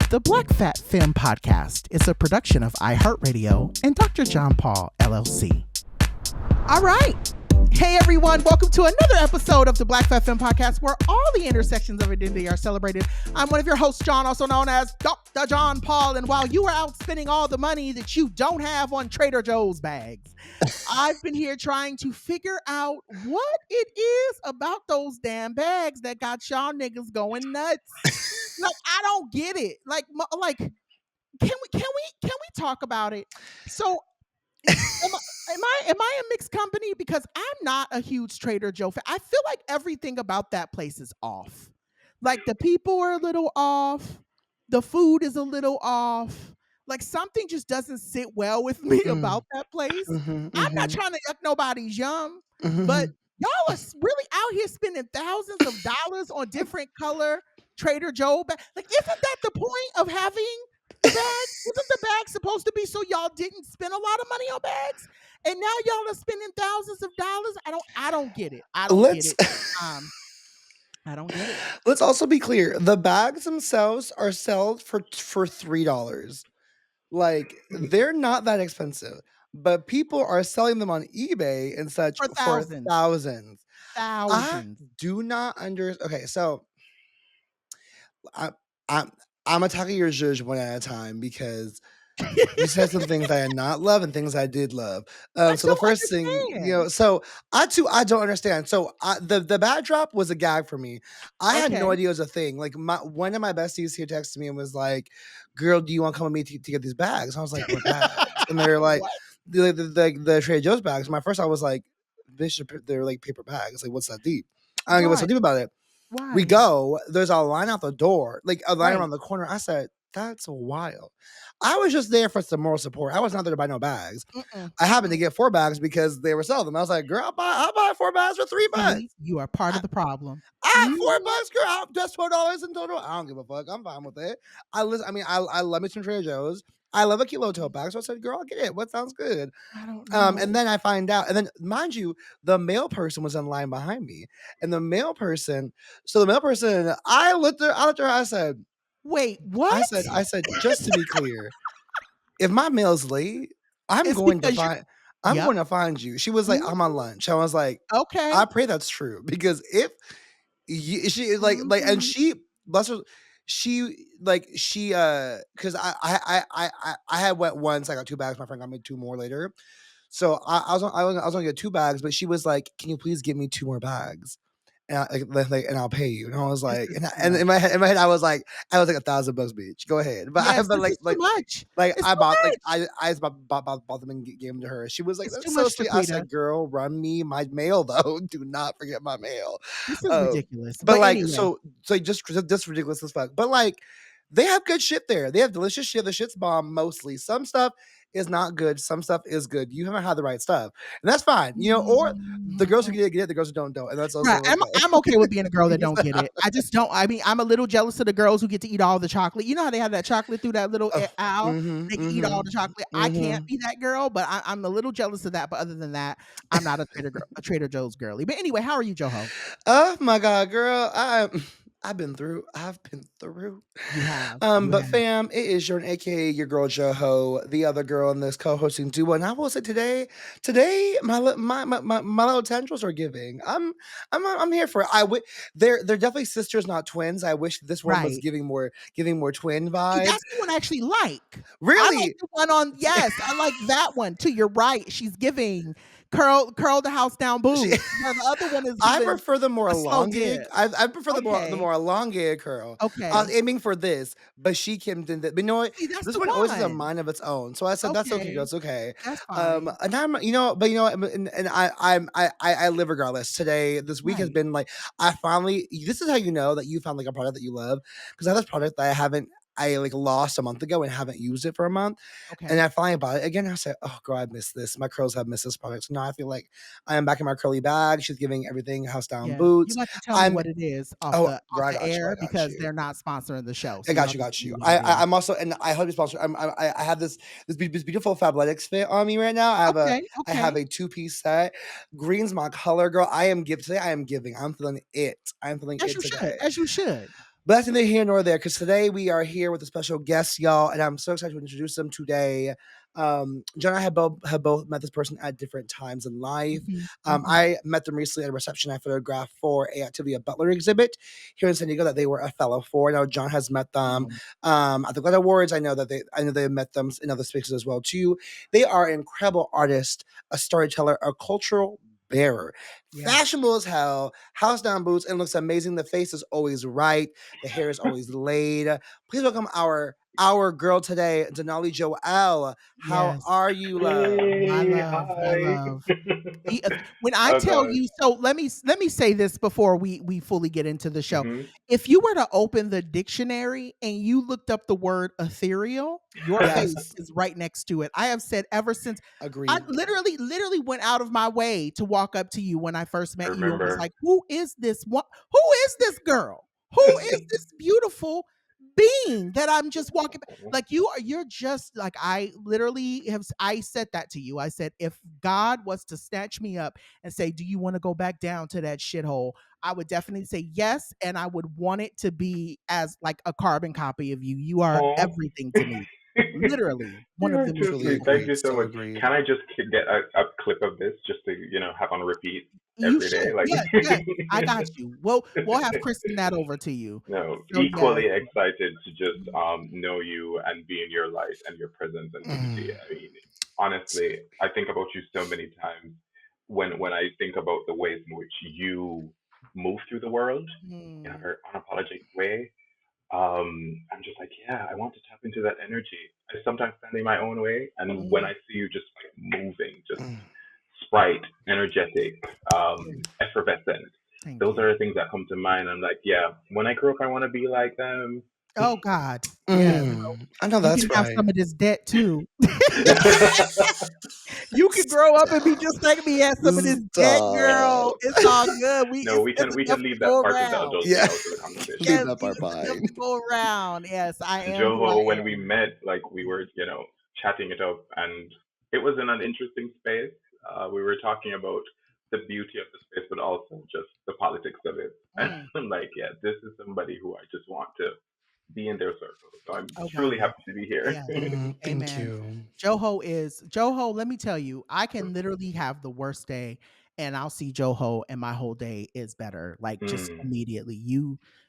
The Black Fat Femme Podcast is a production of iHeartRadio and DoctorJonPaul, LLC. All right. Hey, everyone. Welcome to another episode of the Black Fat Femme Podcast, where all the intersections of identity are celebrated. I'm one of your hosts, John, also known as DoctorJonPaul. And while you are out spending all the money that you don't have on Trader Joe's bags, I've been here trying to figure out what it is about those damn bags that got y'all niggas going nuts. Like, I don't get it. Like, can we talk about it? So, am I a mixed company? Because I'm not a huge Trader Joe fan. I feel like everything about that place is off. Like, the people are a little off. The food is a little off. Like, something just doesn't sit well with me about that place. I'm not trying to yuck nobody's yum, but y'all are really out here spending thousands of dollars on different color Trader Joe bags. Like, isn't that the point of having the bag? Isn't the bag supposed to be so y'all didn't spend a lot of money on bags? And now y'all are spending thousands of dollars. I don't get it. I don't get it. I don't get it. Let's also be clear. The bags themselves are sold for $3. Like, they're not that expensive, but people are selling them on eBay and such For thousands. Thousands. I do not Okay, so I'm attacking your judge one at a time because you said some things I did not love and things I did love. So the first thing, so I don't understand. So the bad drop was a gag for me. I had no idea it was a thing. Like, one of my besties here texted me and was like, "Girl, do you want to come with me to get these bags?" And I was like, "What bags?" And they're like, the Trader Joe's bags. And my first I was like, "Bitch, they're like paper bags. Like, what's that deep?" I don't get what's so deep about it. Why? We go, there's a line out the door, like a line around the corner. I said, "That's wild." I was just there for some moral support. I was not there to buy no bags. I happened to get 4 bags because they were selling them. I was like, "Girl, I'll buy 4 bags for $3." You are part of the problem. I have $4, girl. Just $4 in total. I don't give a fuck. I'm fine with it. I love me some Trader Joe's. I love a kilo tote bag. So I said, "Girl, I'll get it. What sounds good?" I don't know. And then I find out, and then mind you, the mail person was in line behind me. And the mail person, I looked at her, I said, "Wait, what?" I said, "Just to be clear, if my mail's late, I'm going to find you." She was like, "I'm on lunch." I was like, "Okay." I pray that's true, because if she and she, bless her, because I had went once. I got 2 bags. My friend got me 2 more later. So I was gonna get 2 bags, but she was like, "Can you please give me 2 more bags? And and I'll pay you." And I was like, and in my head, I was like $1,000 bitch. Go ahead. But yes, but like too much. I bought I just bought them and gave them to her. She was like, "That's so sweet." I said, "Girl, run me my mail though. Do not forget my mail." This is ridiculous. But like, anyway. so just ridiculous as fuck. But like, they have good shit there. They have delicious shit. The shit's bomb mostly. Some stuff is not good. Some stuff is good. You haven't had the right stuff, and that's fine. Or the girls who get it, the girls who don't. And that's also right. I'm okay with being a girl that don't get it. I just don't. I mean, I'm a little jealous of the girls who get to eat all the chocolate. You know how they have that chocolate through that little owl? They can eat all the chocolate. I can't be that girl, but I'm a little jealous of that. But other than that, I'm not a Trader Joe's girly. But anyway, how are you, Joho? Oh my God, girl. I've been through. You have. But fam, it is your aka your girl Joho, the other girl in this co-hosting duo. And I will say today, my little tendrils are giving. I'm here for it. They're definitely sisters, not twins. I wish this one was giving more twin vibes. That's the one I actually like. Really? I like the one on. Yes, I like that one. To your right, she's giving curl the house down boobs. The other one is. I prefer the more elongated. I prefer the more elongated curl. Okay. I was aiming for this, but she came in. But you know what? See, this one always has a mind of its own. So I said, "That's okay, girl. It's okay." That's fine. And I'm, and I live regardless. Today, this week has been like, I finally. This is how you know that you found like a product that you love, because I have this product that I lost a month ago and haven't used it for a month. And I finally bought it again. I said, "Oh girl, I miss this. My curls have missed this product." So now I feel like I am back in my curly bag. She's giving everything house down boots. You have to tell me what it is off the air, because they're not sponsoring the show. So I got you. I'm also, and I hope you sponsor. I have this beautiful Fabletics fit on me right now. I have a 2-piece set. Green's my color, girl. I am giving. I'm feeling it. I'm feeling it today. As you should. But that's neither here nor there, because today we are here with a special guest, y'all, and I'm so excited to introduce them today. John and I have both met this person at different times in life. I met them recently at a reception I photographed for a Activity Butler exhibit here in San Diego that they were a fellow for. Now John has met them at the Glen Awards. I know they met them in other spaces as well too. They are an incredible artist, a storyteller, a cultural bearer. Yeah. Fashionable as hell, house down boots, and looks amazing. The face is always right. The hair is always laid. Please welcome our girl today, Danali Joël. How Yes. are you, love? My Hey, love, my hi. love. When I Oh tell gosh. you, so let me say this before we fully get into the show. Mhm. If you were to open the dictionary and you looked up the word ethereal, your face Yes, is right next to it. I have said ever since I agreed. literally went out of my way to walk up to you when I first I met you and was remember. like, "Who is this one? Who is this girl? Who is this beautiful being that I'm just walking like you're just like I said that to you. I said if God was to snatch me up and say, "Do you want to go back down to that shithole?" I would definitely say yes, and I would want it to be as like a carbon copy of you. You are Oh. everything to me. Literally one of You're the most too Truly sweet. beautiful. Thank agreed. you so So much. agreed. Can I just get a clip of this just to, have on repeat You every day? should. Like Yes, yes. I got you. We'll have Chris send that over to you. no, So yes. equally excited to just know you and be in your light and your presence and beauty. Mm. I mean, honestly, I think about you so many times when I think about the ways in which you move through the world in a Mm, very unapologetic way. I'm just like, yeah, I want to tap into that energy. I sometimes stand in my own way, and when mm, I see you just like moving, just Mm. sprite, energetic, mm. effervescent, Thank those you. are the things that come to mind. I'm like, yeah, when I grow up, I want to be like them. Oh God. Yes. I know You can that's have right. some of this debt too. You could grow up and be just like me, have some of this debt, girl. Stop. It's all good. No, It's we enough can to leave that go part of the around. adulting Yeah, out of the conversation. leave Yes, that part it's enough behind. to go around. Yes, I And am who I Joho, when we am. met, like we were, chatting it up, and it was in an interesting space. We were talking about the beauty of the space, but also just the politics of it. And Mm. I'm like, yeah, this is somebody who I just want to be in their circle. So I'm Oh God, truly yes. happy to be here. Yes. Thank Amen. you. Joho, let me tell you, I can literally have the worst day and I'll see Joho and my whole day is better. Like just Mm, immediately.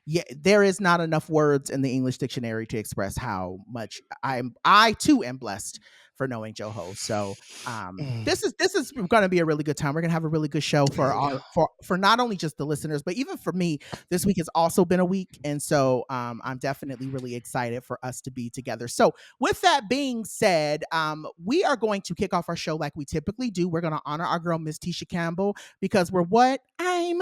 Yeah, there is not enough words in the English dictionary to express how much I too am blessed for knowing Joho. So Mm. this is going to be a really good time. We're going to have a really good show for Thank our for not only just the listeners, but even for me. This week has also been a week, and so I'm definitely really excited for us to be together. So with that being said, we are going to kick off our show like we typically do. We're going to honor our girl, Miss Tisha Campbell, because we're what? I'm,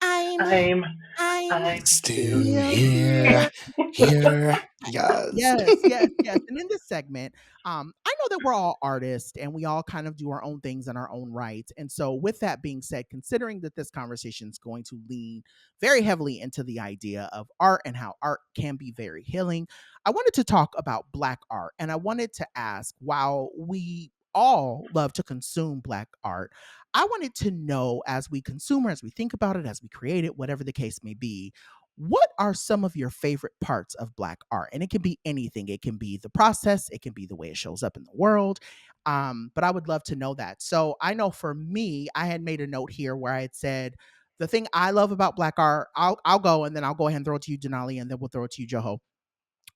I'm I'm I'm Still still still here. here. here. Here. Yes. Yes, yes, yes. And in this segment, I know that we're all artists and we all kind of do our own things in our own right. And so, with that being said, considering that this conversation is going to lean very heavily into the idea of art and how art can be very healing, I wanted to talk about Black art. And I wanted to ask, while we all love to consume Black art, I wanted to know as we consume, or as we think about it, as we create it, whatever the case may be, what are some of your favorite parts of Black art? And it can be anything. It can be the process, it can be the way it shows up in the world. But I would love to know that. So I know for me, I had made a note here where I had said the thing I love about Black art. I'll go and then I'll go ahead and throw it to you, Denali, and then we'll throw it to you, Joho.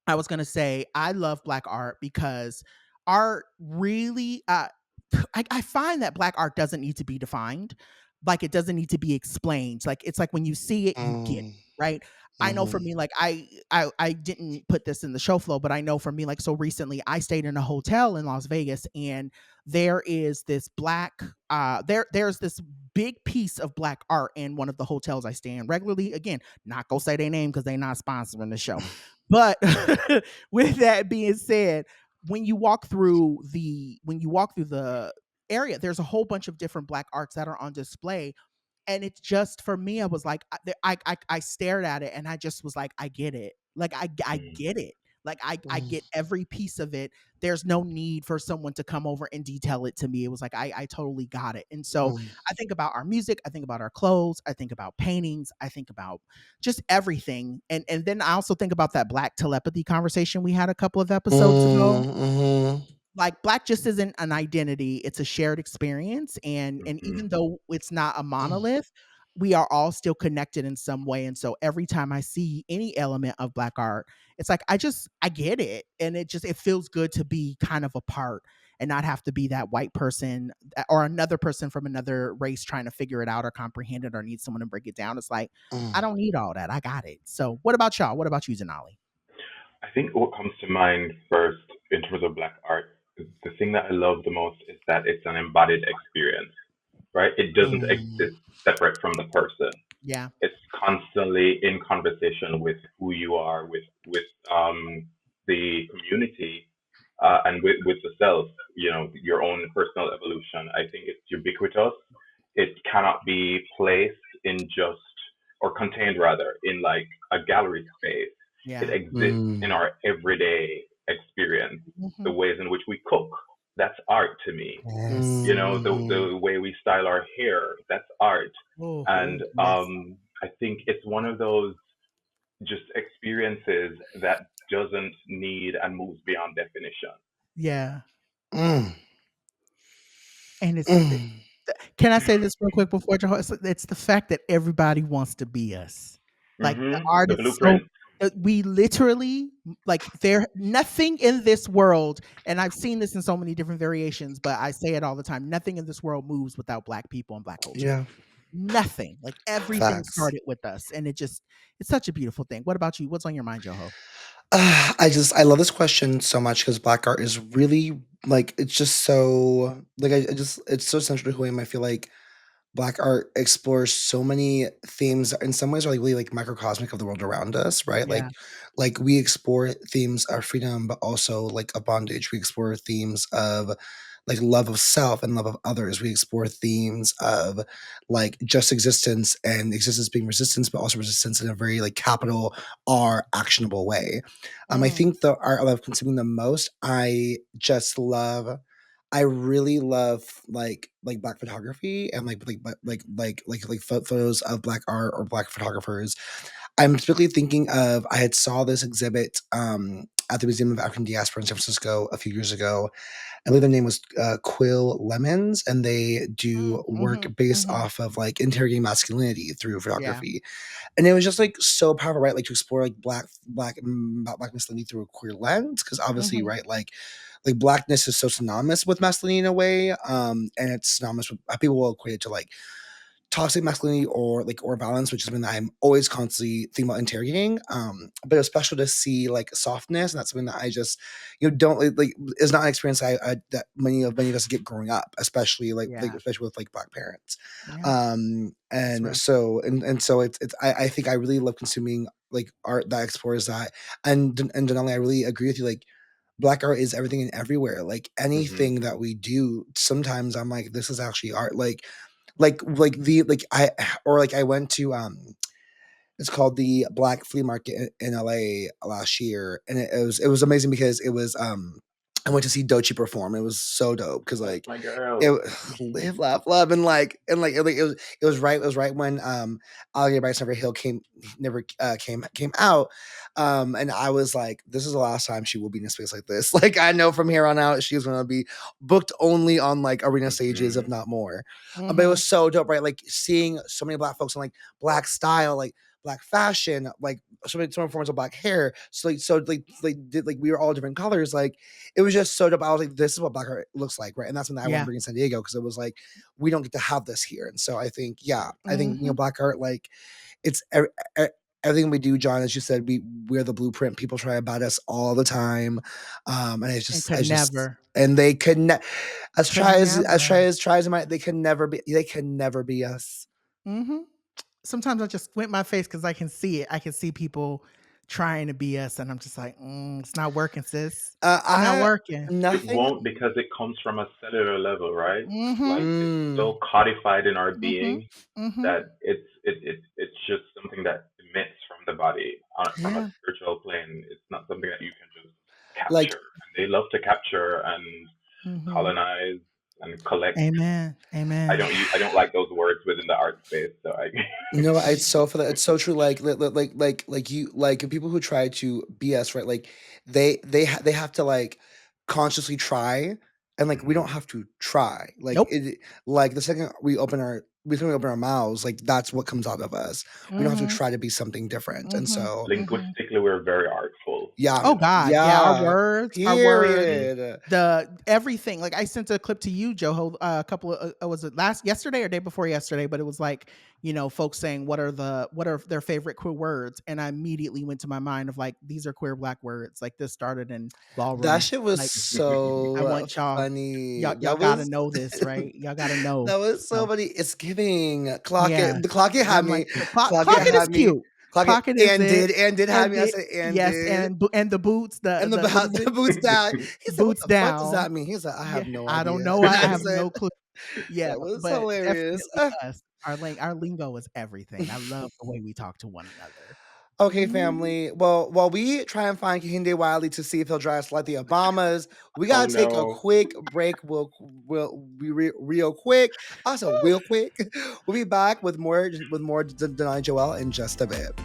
I was gonna say I love Black art because art really I find that Black art doesn't need to be defined. Like it doesn't need to be explained. Like it's like when you see it, you get it, Mm. right? I know for Mhm. me, like I didn't put this in the show flow, but I know for me, like so recently I stayed in a hotel in Las Vegas and there is this there's this big piece of Black art in one of the hotels I stay in regularly. Again, not go say their name because they're not sponsoring the show. But with that being said, when you walk through the area, there's a whole bunch of different Black arts that are on display. And it's just for me, I was like, I stared at it and I just was like, I get it. Like I Mm, get it. Like I get every piece of it. There's no need for someone to come over and detail it to me. It was like I totally got it. And so I think about our music, I think about our clothes, I think about paintings, I think about just everything. And then I also think about that Black telepathy conversation we had a couple of episodes ago. Like Black just isn't an identity, it's a shared experience. And Mm-hmm. even though it's not a monolith, we are all still connected in some way. And so every time I see any element of Black art, it's like I get it. And it feels good to be kind of a part and not have to be that white person or another person from another race trying to figure it out or comprehend it or need someone to break it down. It's like I don't need all that. I got it. So what about y'all? What about you, Denali? I think what comes to mind first in terms of Black art, the thing that I love the most is that it's an embodied experience, right? It doesn't exist separate from the person. Yeah. It's constantly in conversation with who you are, with the community, and with the self. You know, your own personal evolution. I think it's ubiquitous. It cannot be placed in just or contained rather in like a gallery space. It Yeah. exists in our everyday experience. The Mhm. ways in which we cook, that's art to me. Yes. You know, the way we style our hair, that's art. Oh, And yes. I think it's one of those just experiences that doesn't need and moves beyond definition. Yeah. And can I say this real quick before Joe? It's the fact that everybody wants to be us. Like the art The is so blueprint. we literally like there nothing in this world, and I've seen this in so many different variations, but I say it all the time. Nothing in this world moves without Black people and Black culture. Yeah. Nothing. Like everything Facts. started with us, and it's such a beautiful thing. What about you? What's on your mind, Joho? I love this question so much because Black art is really like it's just so like I just it's so central to who I am. I feel like Black art explores so many themes that in some ways are like really like microcosmic of the world around us, right? Yeah. Like we explore themes of freedom, but also like of bondage. We explore themes of like love of self and love of others. We explore themes of like just existence and existence being resistance, but also resistance in a very like capital R actionable way. I Mm, think the art I love consuming the most, I really love Black photography and photos of Black art or Black photographers. I'm specifically thinking of I had saw this exhibit at the Museum of African Diaspora in San Francisco a few years ago. I believe the name was Quill Lemons, and they do work based mhm. off of like interrogating masculinity through Yeah. photography, and it was just like so powerful, right? Like to explore like Black masculinity through a queer lens, because obviously, Mhm. right, like Blackness is so synonymous with masculinity in a way, and it's synonymous with people will equate it to like toxic masculinity or violence, which is something that I'm always constantly thinking about interrogating. But it's special to see like softness, and that's something that I just don't like is not an experience that many of us get growing up, especially Yeah. especially with like Black parents. Yeah. That's And real. so it's I think I really love consuming like art that explores that. And Denali, I really agree with you. Like Black art is everything and everywhere. Like Hmm. anything that we do, sometimes I'm like, this is actually art. Like the like I or like I went to it's called the Black Flea Market in LA last year, and it was amazing because it was I went to see Doechii perform. It was so dope because That's like my girl. it live laugh love it was right when Alligator Bites Never Hill came out, and I was like, this is the last time she will be in a space like this. Like I know from here on out she's gonna be booked only on like arena stages, if Hmm. not more. But it Mhm. was so dope, right? Like seeing so many Black folks in like Black style, like Black fashion, like so many forms of Black hair. So we were all different colors. Like it was just so dope. I was like, this is what Black art looks like, right? And that's something I want to Yeah. bring in San Diego because it was like we don't get to have this here. And so I think Mhm. Black art, like it's everything we do, John. As you said, we're the blueprint. People try about us all the time, and And I could just never. and they could Could never. they can never be us. Mhm. Sometimes I just squint my face because I can see it. I can see people trying to be us, and I'm just like, it's not working, sis. It's not I working. It nothing. won't because it comes from a cellular level, right? Mhm. Like it's Mm, so codified in our Mhm. being Mhm. that it's just something that emits from the body from a Yeah. spiritual plane. It's not something that you can Like, and they love to capture and colonize and collect. Amen. Amen. I don't like those words within the art space, so I. no, it's so for that. It's so true. Like people who try to BS, right? Like they have to like consciously try, and like we don't have to try. Like Nope. like the second we open our mouths, like that's what comes out of us. We don't have to try to be something different. And so Linguistically, we're very artful. yeah, Oh God, yeah, yeah, our words, period. the everything. Like I sent a clip to you, Joe, a couple of was it yesterday or day before yesterday? But it was like, folks saying what are their favorite queer words, and I immediately went to my mind of like these are queer Black words. Like this started in That ballroom. shit was Like I so want y'all, funny. y'all gotta know this, right? Y'all gotta know. That was so So funny. It's giving. Clock yeah, it. The clock it and had I'm like me. Clock it Clocket is had me. cute. Clock it Clocket is it. and did have And me. I the said and yes, did. and the boots, And the what is it? the boots down. He said, "What Boots the fuck does down. that mean?" He's like, "I Yeah, have no I don't idea." know. And I I have said, no clue. Yeah, "That was but hilarious." definitely us. Our lingo is everything. I love the way we talk to one another. Okay, Mm. family. Well, while we try and find Kehinde Wiley to see if he'll drive us like the Obamas, we Oh gotta take a no. quick break. We'll be real quick. Also, real quick. We'll be back with more Danali Joël in just a bit.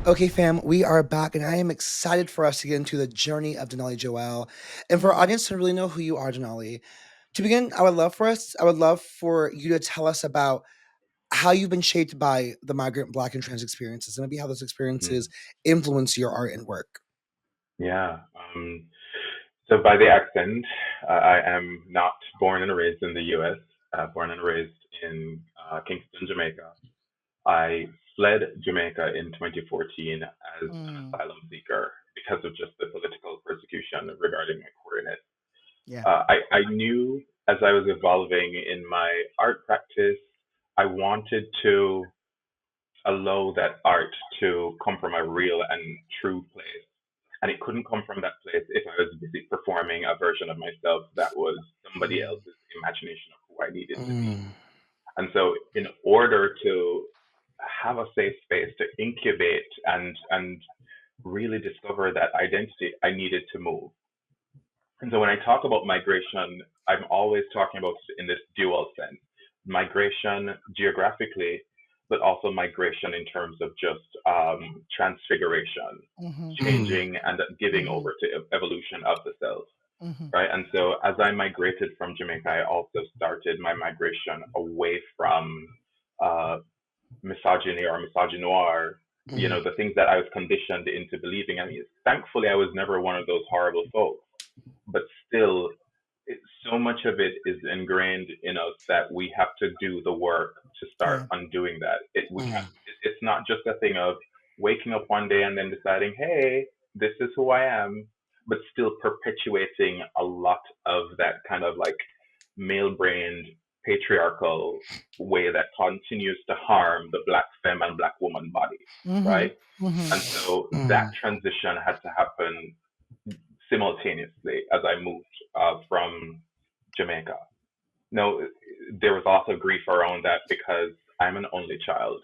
Okay, fam, we are back, and I am excited for us to get into the journey of Denali Joël, and for our audience to really know who you are, Denali. To begin, I would love for you to tell us about how you've been shaped by the migrant, Black, and trans experiences, and maybe how those experiences influence your art and work. Yeah. So by the accent, I am not born and raised in the U.S. Born and raised in Kingston, Jamaica. I fled Jamaica in 2014 as an Mm. asylum seeker because of just the political persecution regarding my queerness. Yeah. I knew as I was evolving in my art practice, I wanted to allow that art to come from a real and true place. And it couldn't come from that place if I was busy performing a version of myself that was somebody else's imagination of who I needed to be. Mm. And so, in order to have a safe space to incubate and really discover that identity, I needed to move. And so when I talk about migration, I'm always talking about in this dual sense: migration geographically, but also migration in terms of just transfiguration, changing and giving over to evolution of the self. Right. And so as I migrated from Jamaica, I also started my migration away from uh, misogyny or misogynoir, the things that I was conditioned into believing. I mean, thankfully, I was never one of those horrible folks, but still, so much of it is ingrained in us that we have to do the work to start undoing that. We can't. It's not just a thing of waking up one day and then deciding, hey, this is who I am, but still perpetuating a lot of that kind of like male-brained patriarchal way that continues to harm the Black femme and Black woman body, right? And so that transition had to happen simultaneously as I moved from Jamaica. Now, there was also grief around that because I'm an only child.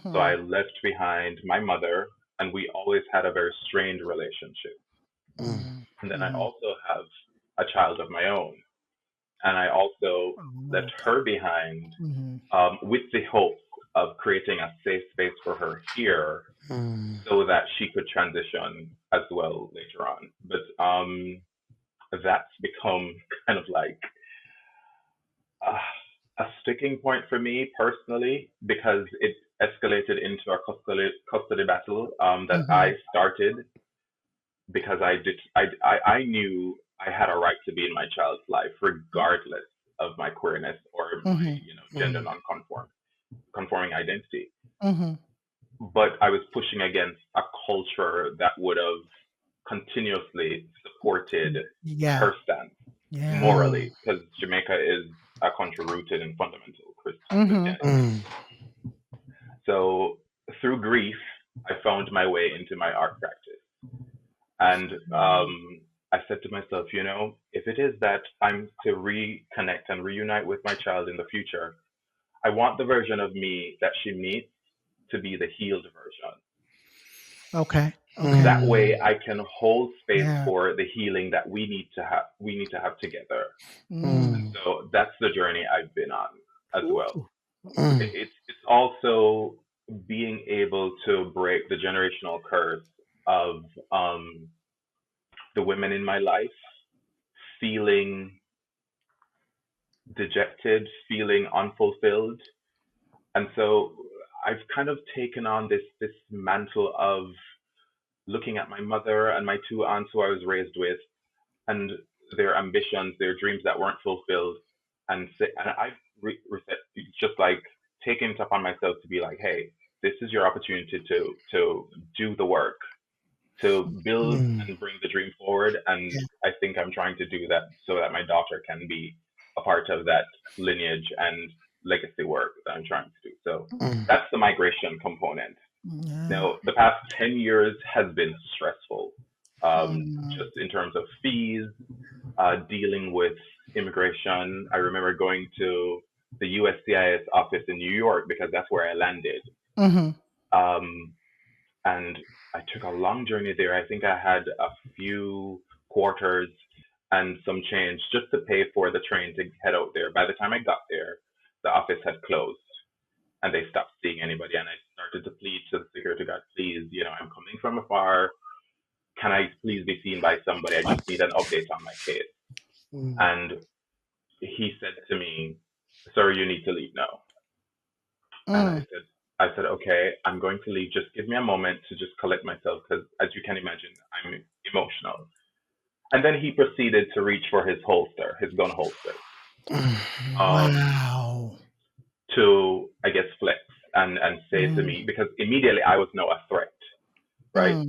So I left behind my mother, and we always had a very strained relationship. And then I also have a child of my own. And I also left her behind with the hope of creating a safe space for her here so that she could transition as well later on. But that's become kind of like a sticking point for me personally because it escalated into a custody battle that I started because I knew I had a right to be in my child's life regardless of my queerness or my gender conforming identity. But I was pushing against a culture that would have continuously supported her stance morally, because Jamaica is a country rooted in fundamental Christianity. So through grief, I found my way into my art practice. And I said to myself, if it is that I'm to reconnect and reunite with my child in the future, I want the version of me that she meets to be the healed version. Okay. Okay. That way I can hold space Yeah. for the healing that we need to have together. Mm. So that's the journey I've been on as well. Ooh. It's also being able to break the generational curse of the women in my life feeling dejected, feeling unfulfilled. And so I've kind of taken on this mantle of looking at my mother and my two aunts who I was raised with and their ambitions, their dreams that weren't fulfilled. And I've just like taken it upon myself to be like, hey, this is your opportunity to do the work, to build and bring the dream forward. And Yeah. I think I'm trying to do that so that my daughter can be a part of that lineage and legacy work that I'm trying to do. So that's the migration component. Yeah. Now, the past 10 years has been stressful, Mm. just in terms of fees, dealing with immigration. I remember going to the USCIS office in New York because that's where I landed. Mm-hmm. And I took a long journey there. I think I had a few quarters and some change just to pay for the train to head out there. By the time I got there, the office had closed and they stopped seeing anybody. And I started to plead to the security guard, please, I'm coming from afar. Can I please be seen by somebody? I just need an update on my case. And he said to me, sir, you need to leave now. And I said, okay, I'm going to leave. Just give me a moment to just collect myself because, as you can imagine, I'm emotional. And then he proceeded to reach for his holster, his gun holster. Wow. To, I guess, flex and say to me, because immediately I was now a threat, right?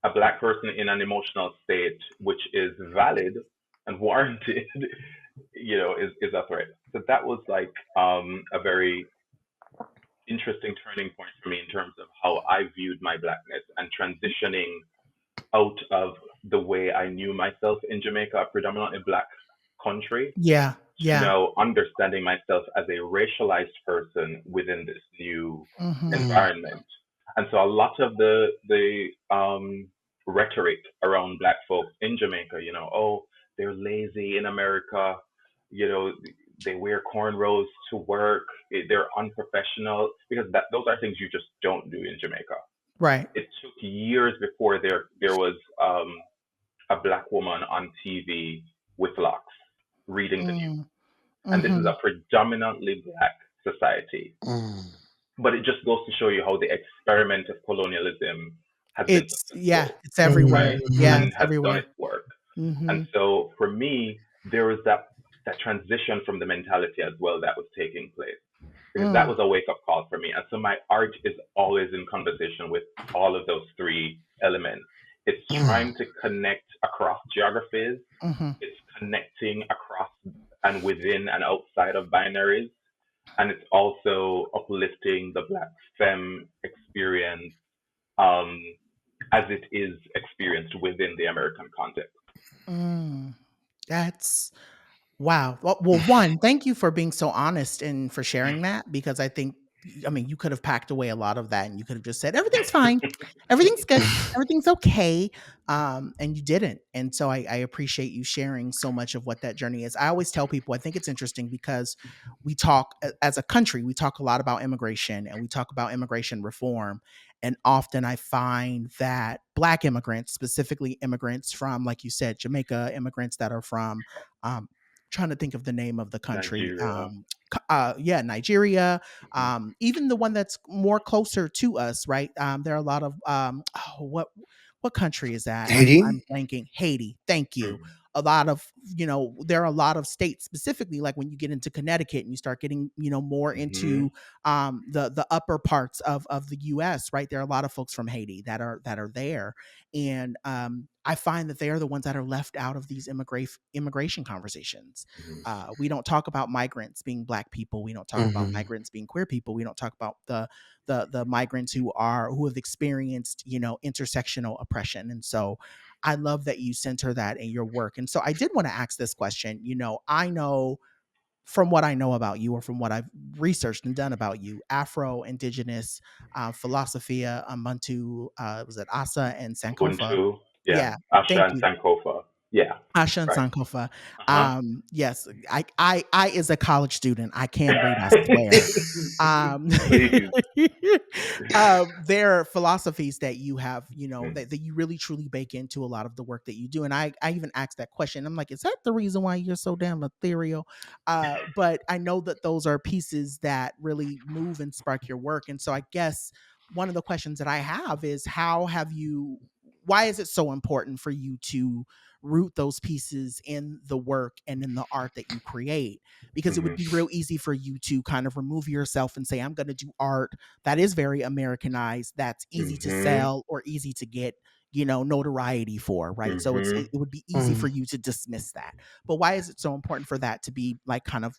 A Black person in an emotional state, which is valid and warranted, is a threat. So that was like a very interesting turning point for me in terms of how I viewed my Blackness and transitioning out of the way I knew myself in Jamaica, a predominantly Black country. Yeah. Yeah. Now understanding myself as a racialized person within this new environment. And so a lot of the rhetoric around Black folks in Jamaica, oh, they're lazy in America, they wear cornrows to work, they're unprofessional, because those are things you just don't do in Jamaica. Right. It took years before there was a Black woman on TV with locks reading the news. And this is a predominantly Black society. But it just goes to show you how the experiment of colonialism has been successful. Yeah, it's everywhere. Right? Yeah, And it's has everywhere. done its work. And so for me, there was that transition from the mentality as well that was taking place. Because that was a wake-up call for me. And so my art is always in conversation with all of those three elements. It's trying to connect across geographies. It's connecting across and within and outside of binaries. And it's also uplifting the Black femme experience as it is experienced within the American context. That's wow. Well, one, thank you for being so honest and for sharing that, because I think, you could have packed away a lot of that and you could have just said, everything's fine. Everything's good. Everything's okay. And you didn't. And so I appreciate you sharing so much of what that journey is. I always tell people, I think it's interesting because we talk as a country, we talk a lot about immigration and we talk about immigration reform. And often I find that Black immigrants, specifically immigrants from, like you said, Jamaica, immigrants that are from, trying to think of the name of the country. Nigeria. Even the one that's more closer to us, right? There are a lot of what country is that? Haiti? I'm blanking. Haiti. Thank you. A lot of, there are a lot of states, specifically like when you get into Connecticut and you start getting, more into the upper parts of the US, right? There are a lot of folks from Haiti that are there. And I find that they are the ones that are left out of these immigration conversations. We don't talk about migrants being Black people. We don't talk about migrants being queer people. We don't talk about the migrants who have experienced, intersectional oppression. And so I love that you center that in your work. And so I did want to ask this question. I know from what I know about you, or from what I've researched and done about you, Afro Indigenous Philosophia, Ubuntu, was it Asa and Sankofa? Ubuntu, yeah, Yeah, Asha thank and you. Sankofa, yeah, Asha and right. Sankofa. Uh-huh. Yes, I, as a college student, I can read, I swear. Um, Please. there are philosophies that you have, Mm, that you really truly bake into a lot of the work that you do. And I even asked that question. I'm like, is that the reason why you're so damn ethereal? But I know that those are pieces that really move and spark your work. And so I guess one of the questions that I have is, why is it so important for you to root those pieces in the work and in the art that you create? Because it would mhm, be real easy for you to kind of remove yourself and say, I'm going to do art that is very Americanized, that's easy to mhm, sell or easy to get, notoriety for, right? So mhm. it would be easy for Mm. you to dismiss that. But why is it so important for that to be like kind of,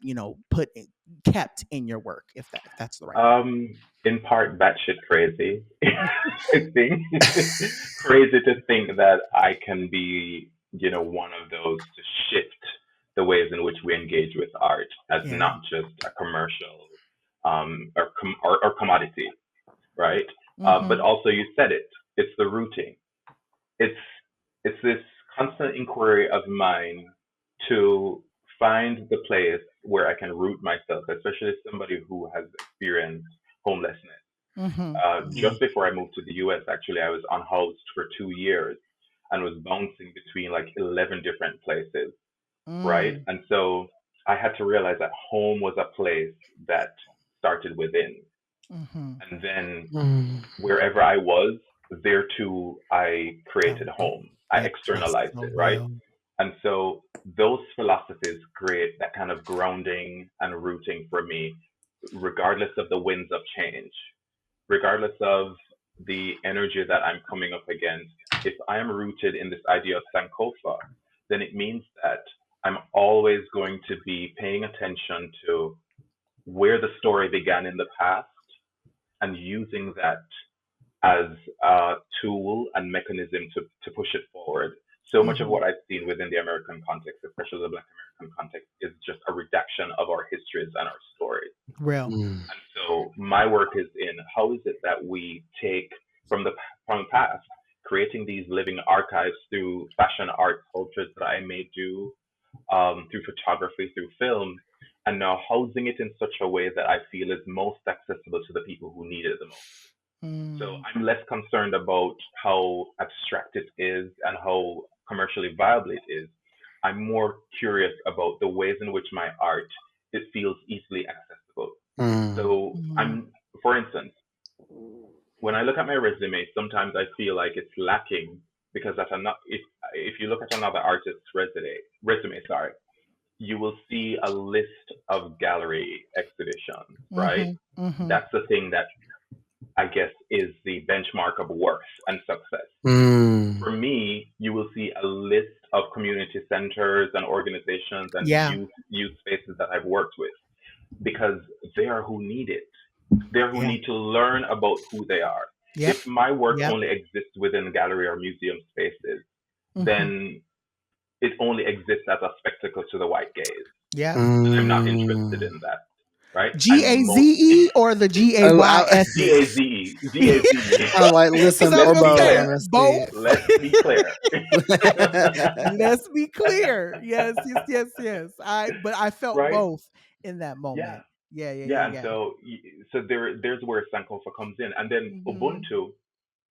kept in your work, if that's the right word? In part, batshit crazy. I think crazy to think that I can be, one of those to shift the ways in which we engage with art as Yeah. not just a commercial or commodity, right? But Mm-hmm. also, you said it. It's the rooting. It's it's this constant inquiry of mine to find the place where I can root myself, especially as somebody who has experienced homelessness. Mm-hmm. Mm. Just before I moved to the US, actually, I was unhoused for 2 years and was bouncing between like 11 different places, right? Mm. And so I had to realize that home was a place that started within. Mm-hmm. And then Mm. wherever I was, there too, I created Found it. home. I Yes, externalized so it, right? real. And so those philosophies create that kind of grounding and rooting for me, regardless of the winds of change, regardless of the energy that I'm coming up against. If I am rooted in this idea of Sankofa, then it means that I'm always going to be paying attention to where the story began in the past and using that as a tool and mechanism to push it forward. So much of Mm-hmm. what I've seen within the American context, especially the Black American context, is just a redaction of our histories and our stories. Real. Mm. And so my work is in how is it that we take from the past, creating these living archives through fashion art sculptures that I may do, through photography, through film, and now housing it in such a way that I feel is most accessible to the people who need it the most. So Mm. I'm less concerned about how abstract it is and how commercially viable it is. I'm more curious about the ways in which my art it feels easily accessible. Mm. So Mm. for instance, when I look at my resume, sometimes I feel like it's lacking because if you look at another artist's resume, sorry, you will see a list of gallery exhibitions, right? Mm-hmm. Mm-hmm. That's the thing that I guess is the benchmark of worth and success. Mm. For me, you will see a list of community centers and organizations and Yeah. youth spaces that I've worked with because they are who need it. They're who Yeah. need to learn about who they are. Yep. If my work Yep. only exists within gallery or museum spaces, Mm-hmm. then it only exists as a spectacle to the white gaze. Yep. And I'm not interested Mm. in that, right? I'm most GAZE or the Oh, GAYSE? GAZE, GAZE. I'm like, Because listen, I was or Let's gonna be both, say clear. honestly. both. Let's be clear. Let's be clear. Yes, yes, yes, yes. But I felt Right? both in that Yeah. moment. Yeah, yeah, yeah, Yeah. And yeah. there's where Sankofa comes in. And then Mm-hmm. Ubuntu,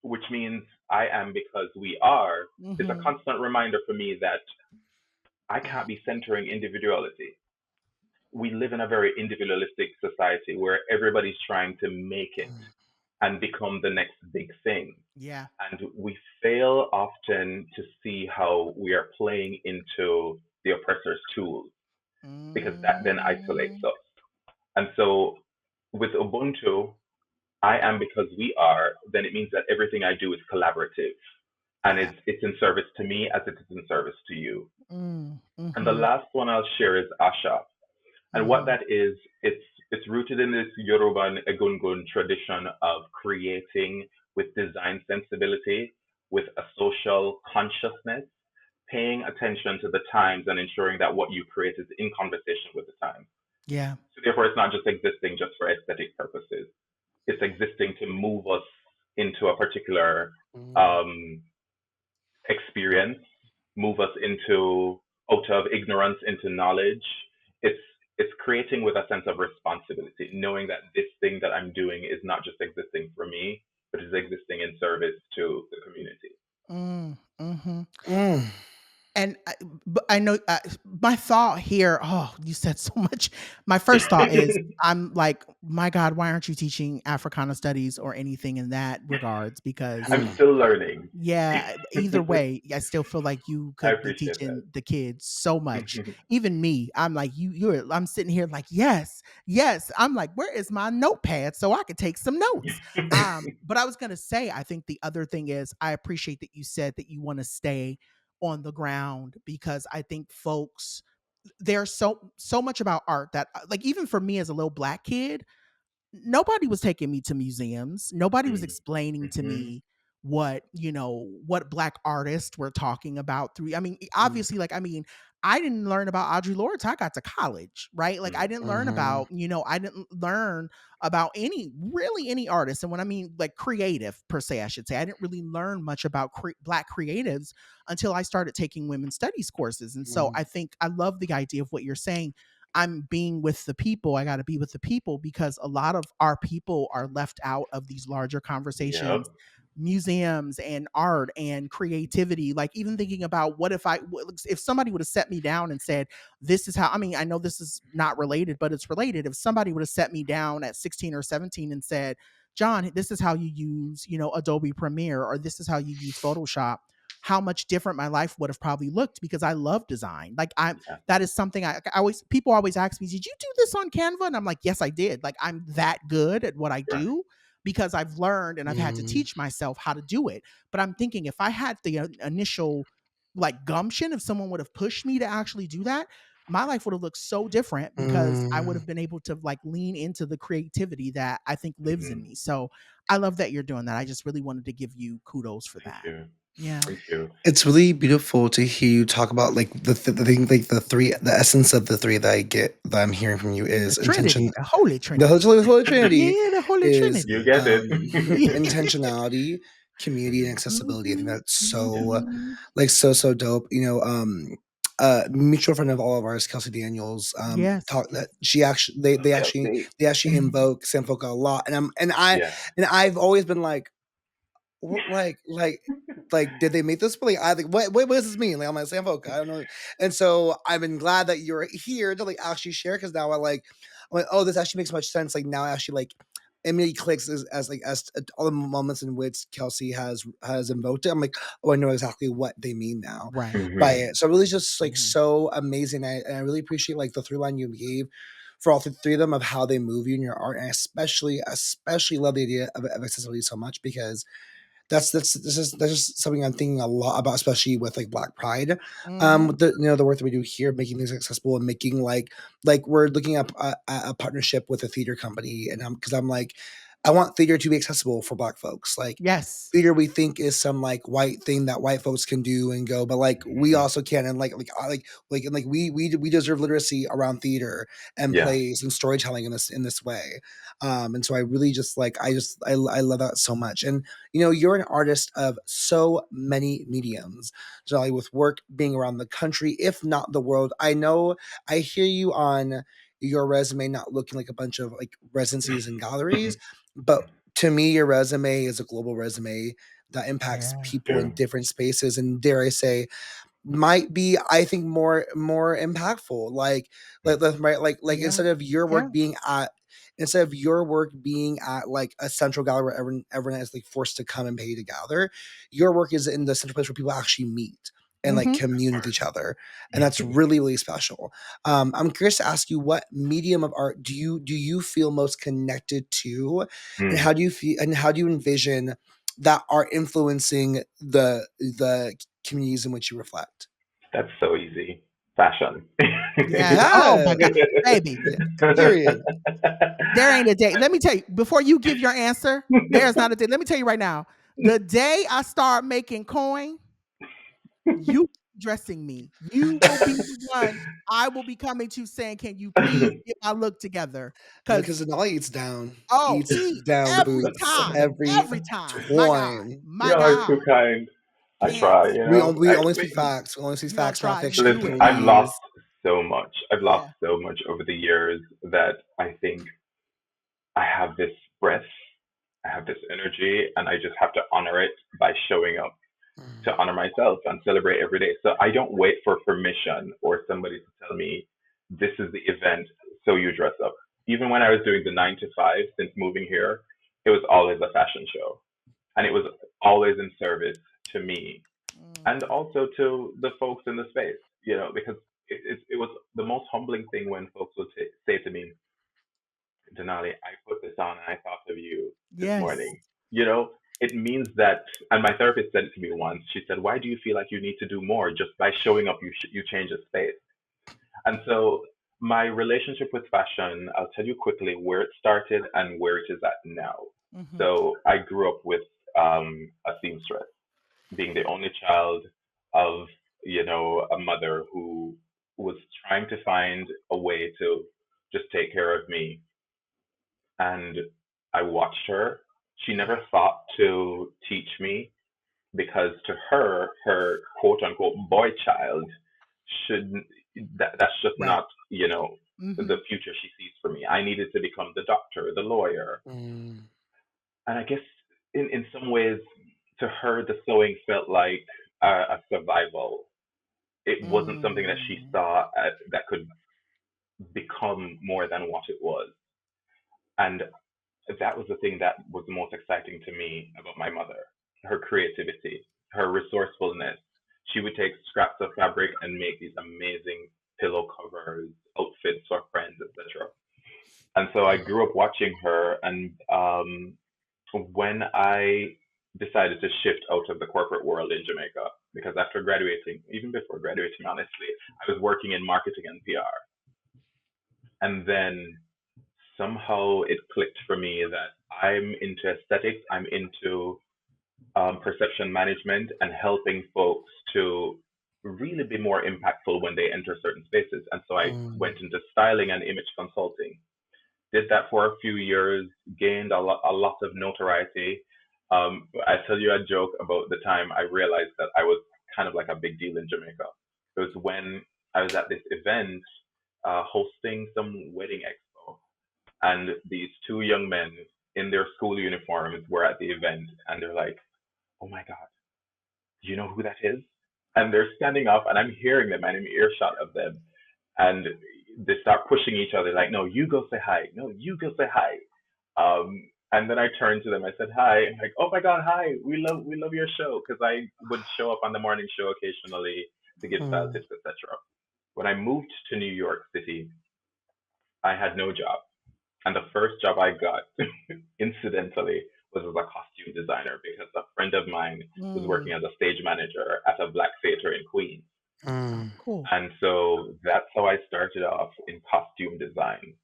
which means I am because we are, is a Mm-hmm. constant reminder for me that I can't be centering individuality. We live in a very individualistic society where everybody's trying to make it and become the next big thing. Yeah. And we fail often to see how we are playing into the oppressor's tools because that then isolates Mm. us. And so with Ubuntu, I am because we are, then it means that everything I do is collaborative and Yeah. it's in service to me as it is in service to you. Mm. And the Mm-hmm. last one I'll share is Asha. And what Mm-hmm. that is, it's rooted in this Yoruba and Egungun tradition of creating with design sensibility, with a social consciousness, paying attention to the times and ensuring that what you create is in conversation with the times. Yeah. So therefore, it's not just existing just for aesthetic purposes. It's existing to move us into a particular experience, move us into out of ignorance into knowledge. It's it's creating with a sense of responsibility, knowing that this thing that I'm doing is not just existing for me, but is existing in service to the community. And I know my thought here. Oh, you said so much. My first thought is, I'm like, my God, why aren't you teaching Africana studies or anything in that regards? Because I'm still learning. yeah, either way, I still feel like you I could be appreciate teaching that. the kids so much. Even me, I'm like, I'm sitting here like, yes, yes. I'm like, where is my notepad so I could take some notes? But I was gonna say, I think the other thing is, I appreciate that you said that you want to stay on the ground, because I think folks, there's so much about art that, like, even for me as a little Black kid, nobody was taking me to museums. Nobody was explaining to Mm-hmm. me what Black artists were talking about through. I mean, obviously, like, I mean, I didn't learn about Audre Lorde till I got to college, right? Like, I didn't learn about, I didn't learn about really any artist. And when I mean like creative per se, I should say, I didn't really learn much about Black creatives until I started taking women's studies courses. And so I think I love the idea of what you're saying. I'm being with the people. I got to be with the people, because a lot of our people are left out of these larger Yep. conversations, museums and art and creativity. Like, even thinking about, what if somebody would have set me down and said, this is how, I mean, I know this is not related, but it's related. If somebody would have set me down at 16 or 17 and said, John, this is how you use, Adobe Premiere, or this is how you use Photoshop, how much different my life would have probably looked, because I love design. Like, that is something people always ask me, did you do this on Canva? And I'm like, yes, I did. Like, I'm that good at what I do because I've learned and I've had to teach myself how to do it. But I'm thinking, if I had the initial like gumption, if someone would have pushed me to actually do that, my life would have looked so different, because I would have been able to like lean into the creativity that I think lives in me. So I love that you're doing that. I just really wanted to give you kudos for that. Thank you. Yeah. Thank you. It's really beautiful to hear you talk about like the thing, like the essence of the three that I'm hearing from you is Trinity, intention. the Holy Trinity. The Holy Trinity Yeah, the Holy is You get it. intentionality, community, and accessibility. I think that's so like so dope. Mutual friend of all of ours, Kelsey Daniels, Yes. talked that she actually they actually invoke Sanfoka a lot, and I've always been like, like did they make this really? I think what does this mean? Like, I'm like, Sanfoka, I don't know. And so I've been glad that you're here to like actually share, because now I'm like, oh, this actually makes much sense. Like, now I actually like immediately clicks as all the moments in which Kelsey has invoked it. I'm like, oh, I know exactly what they mean now Right. by it. So really just like so amazing. And I really appreciate like the through line you gave for all three of them of how they move you in your art. And I especially love the idea of accessibility so much, because that's just something I'm thinking a lot about, especially with like Black Pride. With the work that we do here, making things accessible, and making like we're looking up a partnership with a theater company, and because I'm like, I want theater to be accessible for Black folks. Like, yes, theater we think is some like white thing that white folks can do and go, but like we also can, and we deserve literacy around theater and plays and storytelling in this way. And so I really just like I love that so much. And you're an artist of so many mediums, Denali, with work being around the country, if not the world. I know I hear you on your resume not looking like a bunch of like residencies and galleries, but to me, your resume is a global resume that impacts people in different spaces, and dare I say, might be, I think, more impactful. Like instead of your work being at like a central gallery where everyone is like forced to come and pay to gather, your work is in the central place where people actually meet and like commune with each other, and that's really, really special. I'm curious to ask you, what medium of art do you feel most connected to, and how do you envision that art influencing the communities in which you reflect? That's so easy. Fashion. Yeah. Oh my God, baby. Period. There ain't a day. Let me tell you, before you give your answer, there's not a day. Let me tell you right now. The day I start making coin, you dressing me. You will be the one I will be coming to saying, "Can you please get my look together?" Because Because Denali eats down. eat Eats down the every boots time, every every time. My God, time. my Y'all are God, too kind. I can't. try, you We know. on- we only speak facts. We only speak You don't facts, not try. You fiction, do Listen, it. I've lost please. so much. I've lost Yeah. so much over the years that I think I have this breath, I have this energy, and I just have to honor it by showing up to honor myself and celebrate every day. So I don't wait for permission or somebody to tell me this is the event, so you dress up. Even when I was doing the 9 to 5 since moving here, it was always a fashion show. And it was always in service to me and Mm. also to the folks in the space, because it was the most humbling thing when folks would say to me, Denali, I put this on and I thought of you this Yes. morning. You know, it means that, and my therapist said it to me once. She said, "Why do you feel like you need to do more? Just by showing up, you change a space." And so, my relationship with fashion, I'll tell you quickly where it started and where it is at now. Hmm. So, I grew up with a seamstress, being the only child of a mother who was trying to find a way to just take care of me, and I watched her. She never thought to teach me because to her, her quote unquote boy child should that's just Right. not, Hmm. the future she sees for me. I needed to become the doctor, the lawyer. Mm. And I guess in some ways, to her, the sewing felt like a survival. It wasn't something that she Mm. saw that could become more than what it was. And that was the thing that was the most exciting to me about my mother, her creativity, her resourcefulness. She would take scraps of fabric and make these amazing pillow covers, outfits for friends, etc. And so I grew up watching her. And when I decided to shift out of the corporate world in Jamaica, because after graduating, even before graduating, honestly, I was working in marketing and PR. And then somehow it clicked for me that I'm into aesthetics, I'm into perception management and helping folks to really be more impactful when they enter certain spaces. And so I Mm. went into styling and image consulting. Did that for a few years, gained a lot of notoriety. I tell you a joke about the time I realized that I was kind of like a big deal in Jamaica. It was when I was at this event hosting some wedding expo, and these two young men in their school uniforms were at the event, and they're like, "Oh my God, do you know who that is?" And they're standing up, and I'm hearing them, and I'm earshot of them, and they start pushing each other, like, "No, you go say hi. No, you go say hi." And then I turned to them. I said, "Hi." I'm like, "Oh my God, hi. We love your show," because I would show up on the morning show occasionally to give style Mm. tips, etc. When I moved to New York City, I had no job. And the first job I got, incidentally, was as a costume designer because a friend of mine was Mm. working as a stage manager at a black theater in Queens. Oh, Mm. cool. And so that's how I started off in costume design.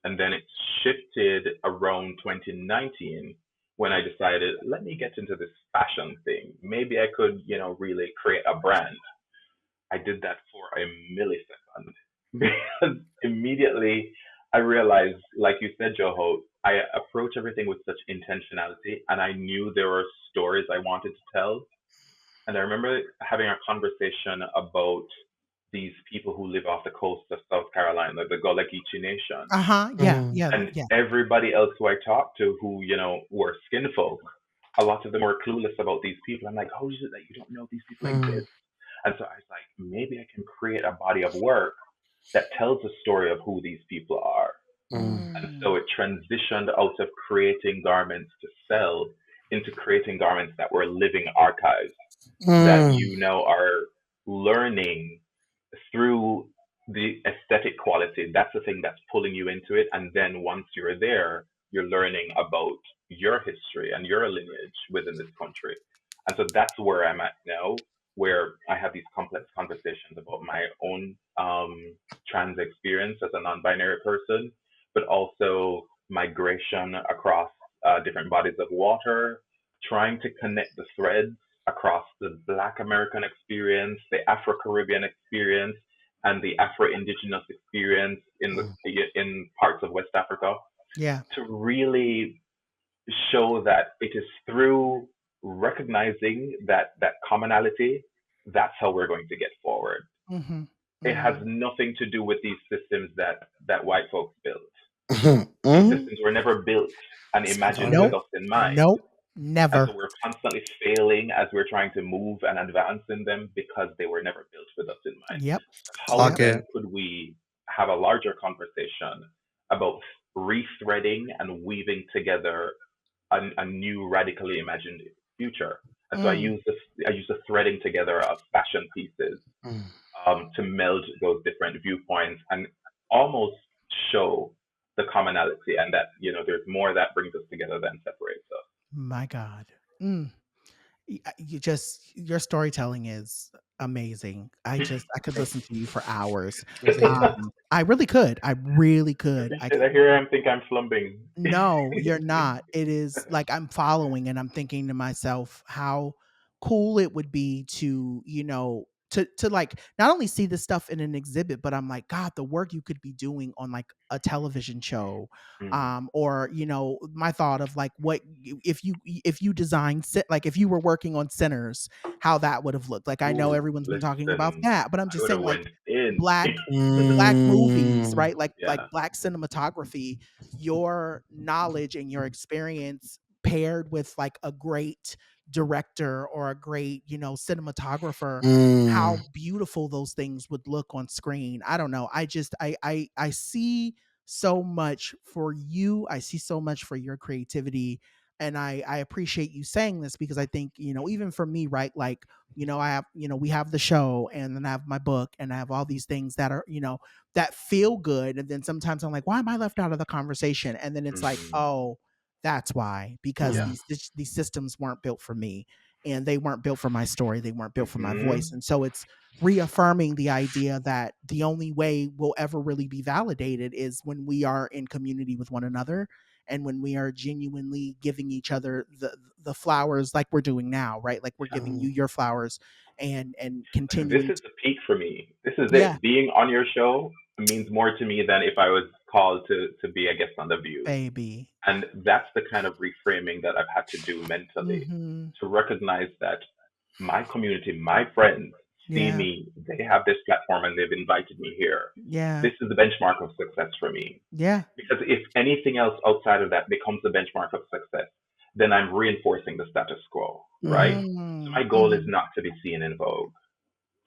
And then it shifted around 2019 when I decided, let me get into this fashion thing. Maybe I could, really create a brand. I did that for a millisecond because immediately I realized, like you said, Joho, I approach everything with such intentionality, and I knew there were stories I wanted to tell. And I remember having a conversation about these people who live off the coast of South Carolina, the Gullah Geechee Nation. Uh-huh. Yeah, Mm. yeah, And yeah. everybody else who I talked to who, were skin folk, a lot of them were clueless about these people. I'm like, how is it that you don't know these people Mm. exist? And so I was like, maybe I can create a body of work that tells the story of who these people are. Mm. And Mm. so it transitioned out of creating garments to sell into creating garments that were living archives that Mm. you now are learning through the aesthetic quality. That's the thing that's pulling you into it. And then once you're there, you're learning about your history and your lineage within this country. And so that's where I'm at now, where I have these complex conversations about my own trans experience as a non binary person, but also migration across different bodies of water, trying to connect the threads across the Black American experience, the Afro Caribbean experience, and the Afro Indigenous experience in parts of West Africa, Yeah. to really show that it is through recognizing that commonality, that's how we're going to get forward. Mm-hmm. It has Mm-hmm. nothing to do with these systems that white folks built. These Mm-hmm. systems were never built and Spot imagined on. with Nope. us in mind. Nope. And so Never. we're constantly failing as we're trying to move and advance in them because they were never built with us in mind. Yep. How Clock Yep. then it. could we have a larger conversation about rethreading and weaving together a new radically imagined future? And so Mm. I use the threading together of fashion pieces Mm. to meld those different viewpoints and almost show the commonality, and that there's more that brings us together than separates us. My God. Mm. Your storytelling is amazing. I could listen to you for hours. I really could. I really could. I Appreciate could. that. Here I am, think I'm slumbing. No, you're not. It is like I'm following and I'm thinking to myself how cool it would be to, to like not only see this stuff in an exhibit, but I'm like, God, the work you could be doing on like a television show. Mm. Or my thought of like if you designed like if you were working on Sinners, how that would have looked. Like I know Ooh, everyone's been talking about listen, that, but I'm I just would have saying like went in. black black movies, Mm. right? Like Yeah. black cinematography, your knowledge and your experience paired with like a great director or a great cinematographer, how Mm. beautiful those things would look on screen. I don't know, I just I see so much for you, I see so much for your creativity, and I appreciate you saying this because I think even for me, right, like I have we have the show and then I have my book and I have all these things that are that feel good, and then sometimes I'm like, why am I left out of the conversation? And then it's like, Mm. oh, that's why, because Yeah. Mm. these systems weren't built for me, and they weren't built for my story, they weren't built for my voice. Hmm. And so it's reaffirming the idea that the only way we'll ever really be validated is when we are in community with one another, and when we are genuinely giving each other the flowers like we're doing now, right? Like we're giving you Mm. your flowers and This continuing is to, the peak for me. This is yeah, it. Being on your show means more to me than if I was called to be a guest on The View. baby. And that's the kind of reframing that I've had to do mentally, Mm-hmm. to recognize that my community, my friends see Yeah. me, they have this platform and they've invited me here. Yeah. This is the benchmark of success for me. Yeah. Because if anything else outside of that becomes the benchmark of success, then I'm reinforcing the status quo, right? So Mm, my goal is mm, not to be seen in Vogue.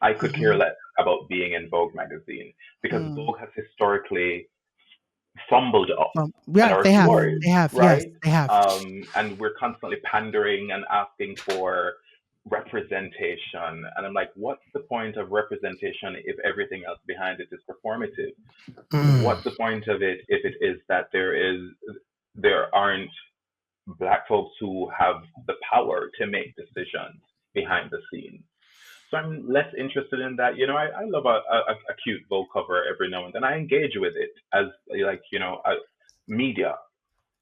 I could care mm-hmm, less about being in Vogue magazine because mm. Vogue has historically fumbled up at Yeah, our they have. stories, They have. Yes, right? they have. And we're constantly pandering and asking for representation. And I'm like, what's the point of representation if everything else behind it is performative? Mm. What's the point of it if it is that there aren't black folks who have the power to make decisions behind the scenes? So I'm less interested in that. I love a cute Vogue cover every now and then. I engage with it as like media,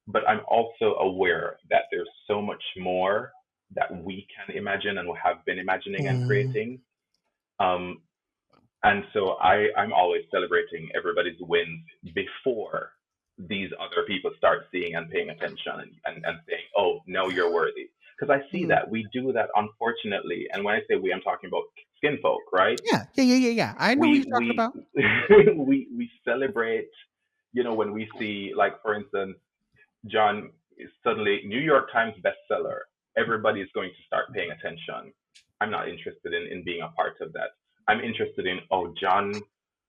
but I'm also aware that there's so much more that we can imagine and have been imagining and Mm. creating. Um, and so I'm always celebrating everybody's wins before these other people start seeing and paying attention and saying, oh, no, you're worthy. Because I see Mm. that. We do that, unfortunately. And when I say we, I'm talking about skin folk, right? Yeah, yeah, yeah, yeah, yeah. I know who you're talking We about. we celebrate, when we see, like, for instance, John is suddenly New York Times bestseller. Everybody is going to start paying attention. I'm not interested in being a part of that. I'm interested in, oh, John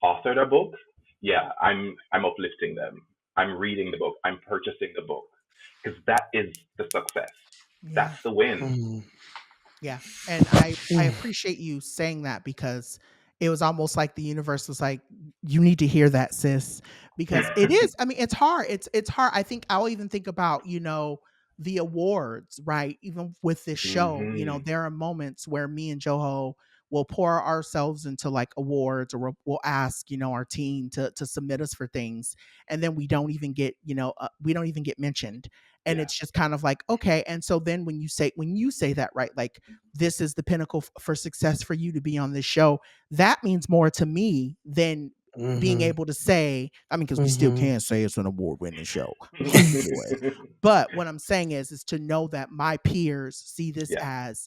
authored a book. Yeah, I'm uplifting them. I'm reading the book. I'm purchasing the book because that is the success. Yeah, That's the win. Mm. yeah. And I Mm. appreciate you saying that because it was almost like the universe was like, you need to hear that, sis. Because it is, I mean, it's hard. It's hard. I think I'll even think about, the awards, right? Even with this show, Hmm. there are moments where me and Joho, we'll pour ourselves into like awards, or we'll ask, our team to submit us for things, and then we don't even get, we don't even get mentioned. And Yeah. it's just kind of like, okay. And so then when you say that, right, like this is the pinnacle for success for you to be on this show, that means more to me than being able to say, I mean, because we still can't say it's an award-winning show. But what I'm saying is to know that my peers see this Yeah. as,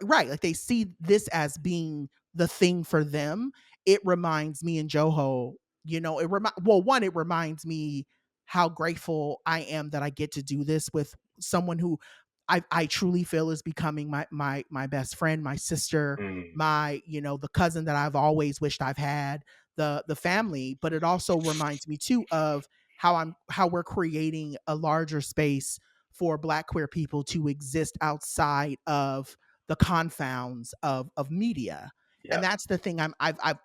right, like they see this as being the thing for them. It reminds me and Joho, it reminds me how grateful I am that I get to do this with someone who I truly feel is becoming my best friend, my sister, Mm. my, the cousin that I've always wished I've had, the family. But it also reminds me too of how we're creating a larger space for Black queer people to exist outside of the confounds of media. Yeah. And that's the thing I'm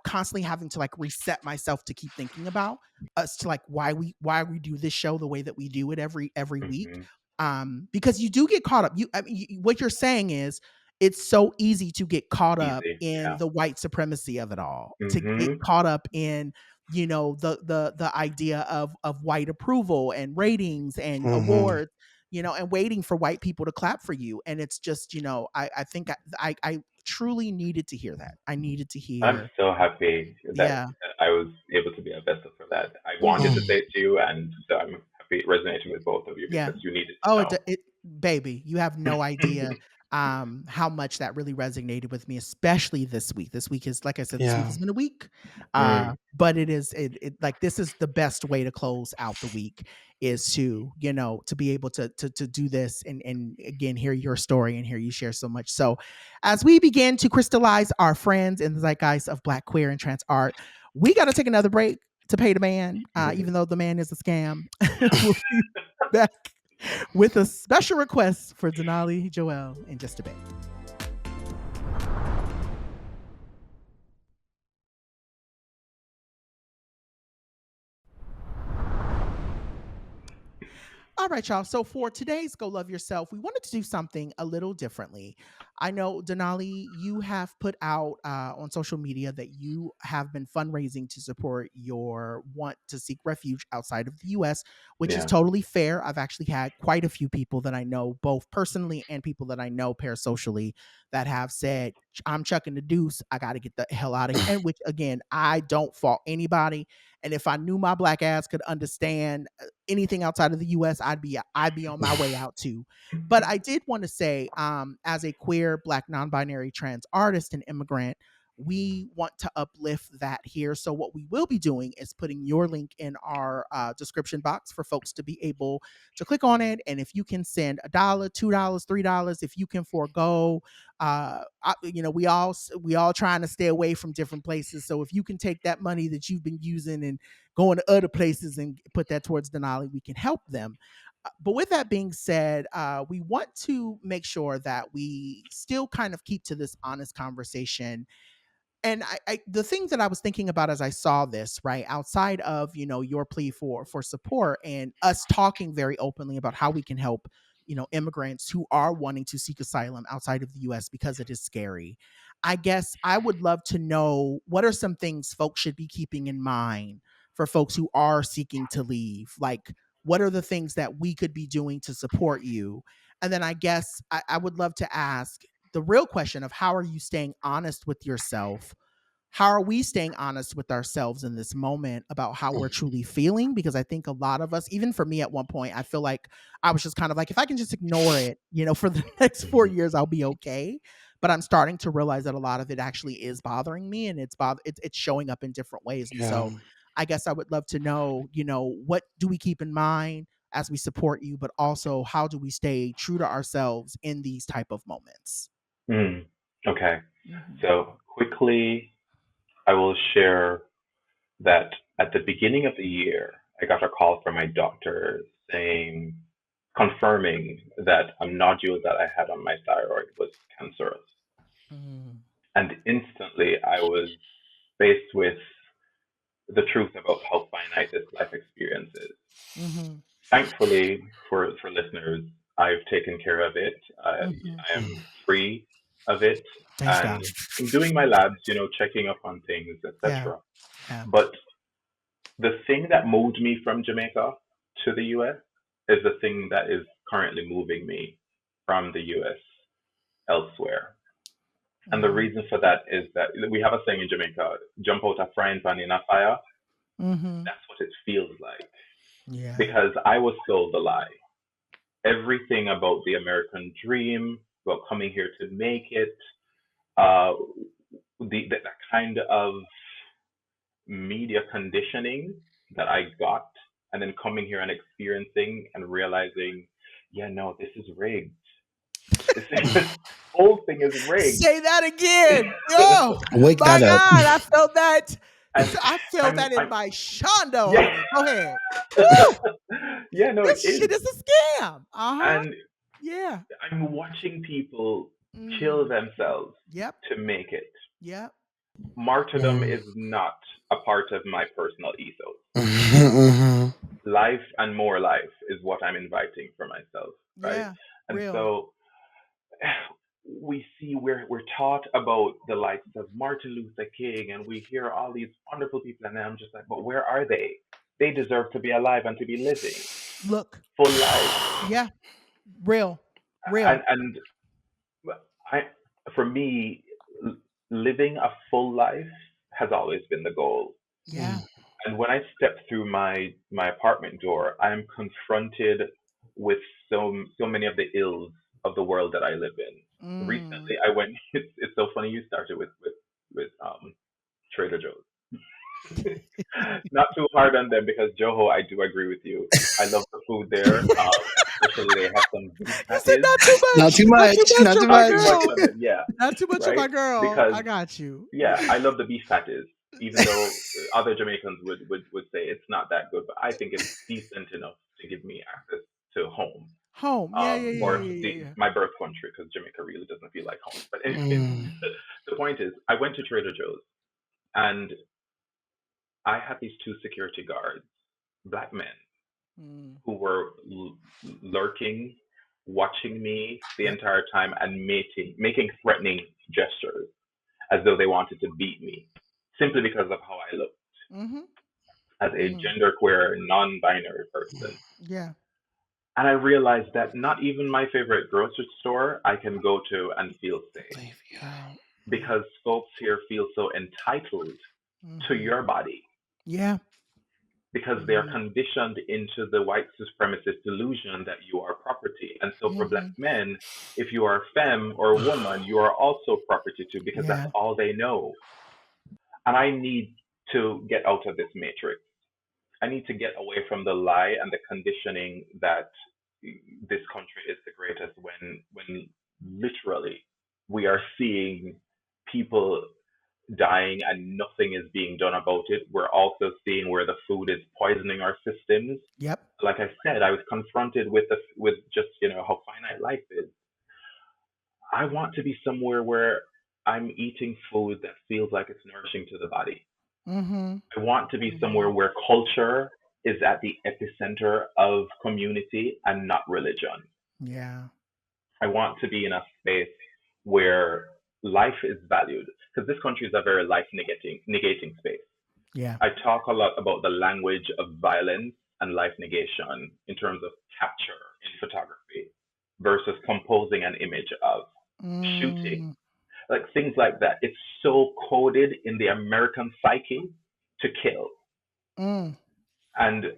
constantly having to like reset myself to keep thinking about, as to like why we do this show the way that we do it every week. Mm-hmm. Because you do get caught up. What you're saying is it's so easy to get caught up Easy. in Yeah. the white supremacy of it all, to get Mm-hmm. caught up in, the idea of white approval and ratings and awards, and waiting for white people to clap for you. And it's just, I think I truly needed to hear that. I needed to I'm hear. so happy that Yeah. I was able to be a vessel for that. I Well, wanted to say it to you, and so I'm happy resonating with both of you yeah. because you needed to Oh, know. baby, you have no idea how much that really resonated with me, especially this week. This week is, like I said, this week has been a week. Mm. But like this is the best way to close out the week, is to, to be able to do this, and again hear your story and hear you share so much. So as we begin to crystallize our friends in the zeitgeist of Black queer and trans art, we got to take another break to pay the man, even though the man is a scam. We'll be back with a special request for Danali Joël in just a bit. All right, y'all. So for today's Go Love Yourself, we wanted to do something a little differently. I know, Denali, you have put out on social media that you have been fundraising to support your want to seek refuge outside of the US, which is Yeah. totally fair. I've actually had quite a few people that I know, both personally and people that I know parasocially, that have said, I'm chucking the deuce. I got to get the hell out of here. And which, again, I don't fault anybody. And if I knew my Black ass could understand anything outside of the US, I'd be on my way out too. But I did want to say, as a queer Black non-binary trans artist and immigrant, we want to uplift that here. So what we will be doing is putting your link in our description box for folks to be able to click on it. And if you can send $1, $2, $3, if you can forego, we all trying to stay away from different places. So if you can take that money that you've been using and going to other places and put that towards Denali, we can help them. But with that being said, we want to make sure that we still kind of keep to this honest conversation. And the things that I was thinking about as I saw this, right, outside of, your plea for support and us talking very openly about how we can help, immigrants who are wanting to seek asylum outside of the US because it is scary. I guess I would love to know, what are some things folks should be keeping in mind for folks who are seeking to leave? Like, what are the things that we could be doing to support you? And then I guess I would love to ask the real question of, how are you staying honest with yourself? How are we staying honest with ourselves in this moment about how we're truly feeling? Because I think a lot of us, even for me at one point, I feel like I was just kind of like, if I can just ignore it, for the next 4 years, I'll be okay. But I'm starting to realize that a lot of it actually is bothering me, and it's showing up in different ways. And so I guess I would love to know, what do we keep in mind as we support you, but also how do we stay true to ourselves in these type of moments? Okay. So quickly, I will share that at the beginning of the year, I got a call from my doctor confirming that a nodule that I had on my thyroid was cancerous. Mm. And instantly I was faced with the truth about how finite this life experience is. Mm-hmm. Thankfully, for listeners, I've taken care of it. Mm-hmm. I am free of it. Thanks, and God. I'm doing my labs, checking up on things, Yeah. etc. Yeah. But the thing that moved me from Jamaica to the US is the thing that is currently moving me from the US elsewhere. And the Mm. reason for that is that we have a saying in Jamaica, jump out a frying pan in a fire. Mm-hmm. That's what it feels like. Yeah. Because I was sold a lie. Everything about the American dream, about coming here to make it, uh, that kind of media conditioning that I got, and then coming here and experiencing and realizing, yeah, no, this is rigged. This whole thing is rigged. Say that again. Oh Wake my that up. God, I felt that. And I felt that in I'm my shondo, yeah. honey. Go ahead. Woo! Yeah, no, it This shit is. is a scam. Uh-huh. And Yeah. I'm watching people Mm. kill themselves Yep. to make it. Yep. Martyrdom Mm. is not a part of my personal ethos. Mhm. Life and more life is what I'm inviting for myself, right? Yeah. And Real. so we see we're taught about the likes of Martin Luther King, and we hear all these wonderful people, and I'm just like, but where are they? They deserve to be alive and to be living Look. full lives. Yeah. Real. Real. And I, for me, living a full life has always been the goal. Yeah. And when I step through my apartment door, I am confronted with so many of the ills of the world that I live in. Mm. Recently, I went. It's so funny you started with Trader Joe's. Not too hard on them because Joho, I do agree with you. I love the food there. Especially they have some beef You said patties. not too Not much. too Not much. too much Not of too my Not too much. much girl. on them, yeah, Not too much of right? my girl. Because I got you. yeah, I love the beef patties, even though other Jamaicans would say it's not that good, but I think it's decent enough to give me access to home, Home. Yeah, yeah, yeah, or yeah, yeah, yeah. my birth country, because Jamaica really doesn't feel like home. But anyways, Mm. the point is, I went to Trader Joe's and I had these two security guards, black men, Mm. who were lurking, watching me the Yep. entire time and making threatening gestures as though they wanted to beat me simply because of how I looked Mm-hmm. as a Mm. genderqueer, non-binary person. Yeah. And I realized that not even my favorite grocery store I can go to and feel safe Leave you out. because folks here feel so entitled to Mm-hmm. your body Yeah. because they are Mm-hmm. conditioned into the white supremacist delusion that you are property. And so for black Mm-hmm. men, if you are a femme or a woman, you are also property too because that's Yeah. all they know. And I need to get out of this matrix. I need to get away from the lie and the conditioning that this country is the greatest when literally we are seeing people dying and nothing is being done about it. We're also seeing where the food is poisoning our systems. Yep. Like I said, I was confronted with just how finite life is. I want to be somewhere where I'm eating food that feels like it's nourishing to the body. Mm-hmm. I want to be Mm-hmm. somewhere where culture is at the epicenter of community and not religion. Yeah. I want to be in a space where life is valued because this country is a very life negating space. Yeah. I talk a lot about the language of violence and life negation in terms of capture in photography versus composing an image of shooting, Mm. like things like that. It's so coded in the American psyche to kill. Mm. And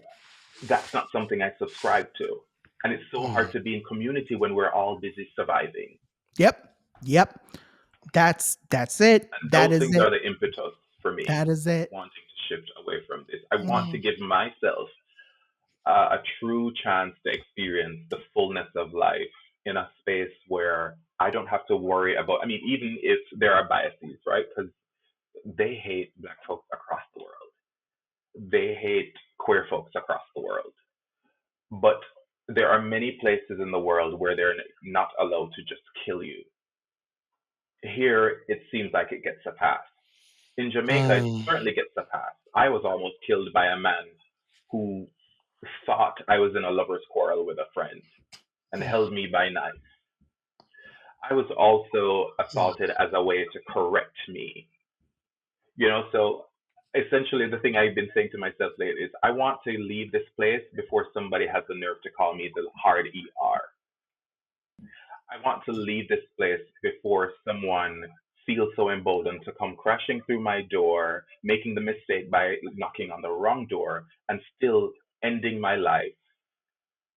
that's not something I subscribe to. And it's so hard Mm. to be in community when we're all busy surviving. Yep. Yep. That's it. And That those is things it. are the impetus for me That is it. wanting to shift away from this. I want to Mm. give myself a true chance to experience the fullness of life in a space where I don't have to worry about, I mean, even if there are biases, right? Because they hate Black folks across the world, they hate queer folks across the world. But there are many places in the world where they're not allowed to just kill you. Here, it seems like it gets a pass. In Jamaica, it Mm. certainly gets a pass. I was almost killed by a man who thought I was in a lover's quarrel with a friend and held me by knife. I was also assaulted as a way to correct me. So essentially the thing I've been saying to myself lately is I want to leave this place before somebody has the nerve to call me the hard ER. I want to leave this place before someone feels so emboldened to come crashing through my door, making the mistake by knocking on the wrong door and still ending my life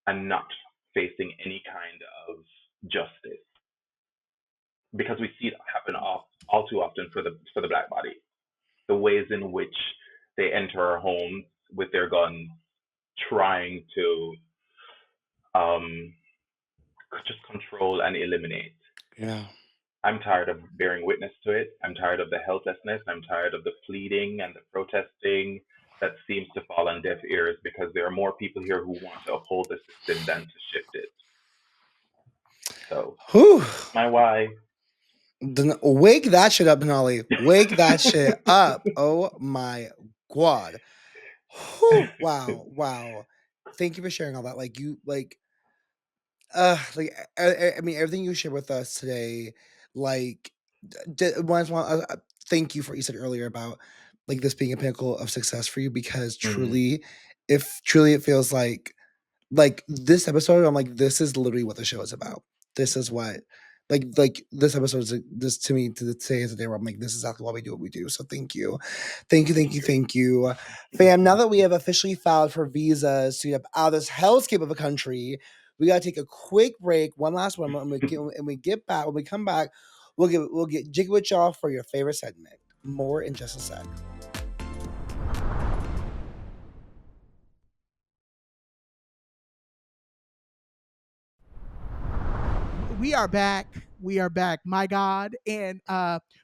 and not facing any kind of justice. Because we see it happen all too often for the black body. The ways in which they enter our homes with their guns, trying to just control and eliminate. Yeah. I'm tired of bearing witness to it. I'm tired of the helplessness. I'm tired of the pleading and the protesting that seems to fall on deaf ears because there are more people here who want to uphold the system than to shift it. So, that's my why. Wake that shit up, Denali. Wake that shit up. Oh my God. Wow. Thank you for sharing all that. I mean, everything you shared with us today, like, thank you for what you said earlier about like this being a pinnacle of success for you because truly, if truly it feels like this episode, I'm like, this is literally what the show is about. This is what like this episode is this to me to say is a day where I'm like, this is exactly why we do what we do. So thank you. Fam, now that we have officially filed for visas to get out of this hellscape of a country, we gotta take a quick break, one last one, and we get back. When we come back, we'll get jiggy with y'all for your favorite segment. More in just a sec. We are back, my God. And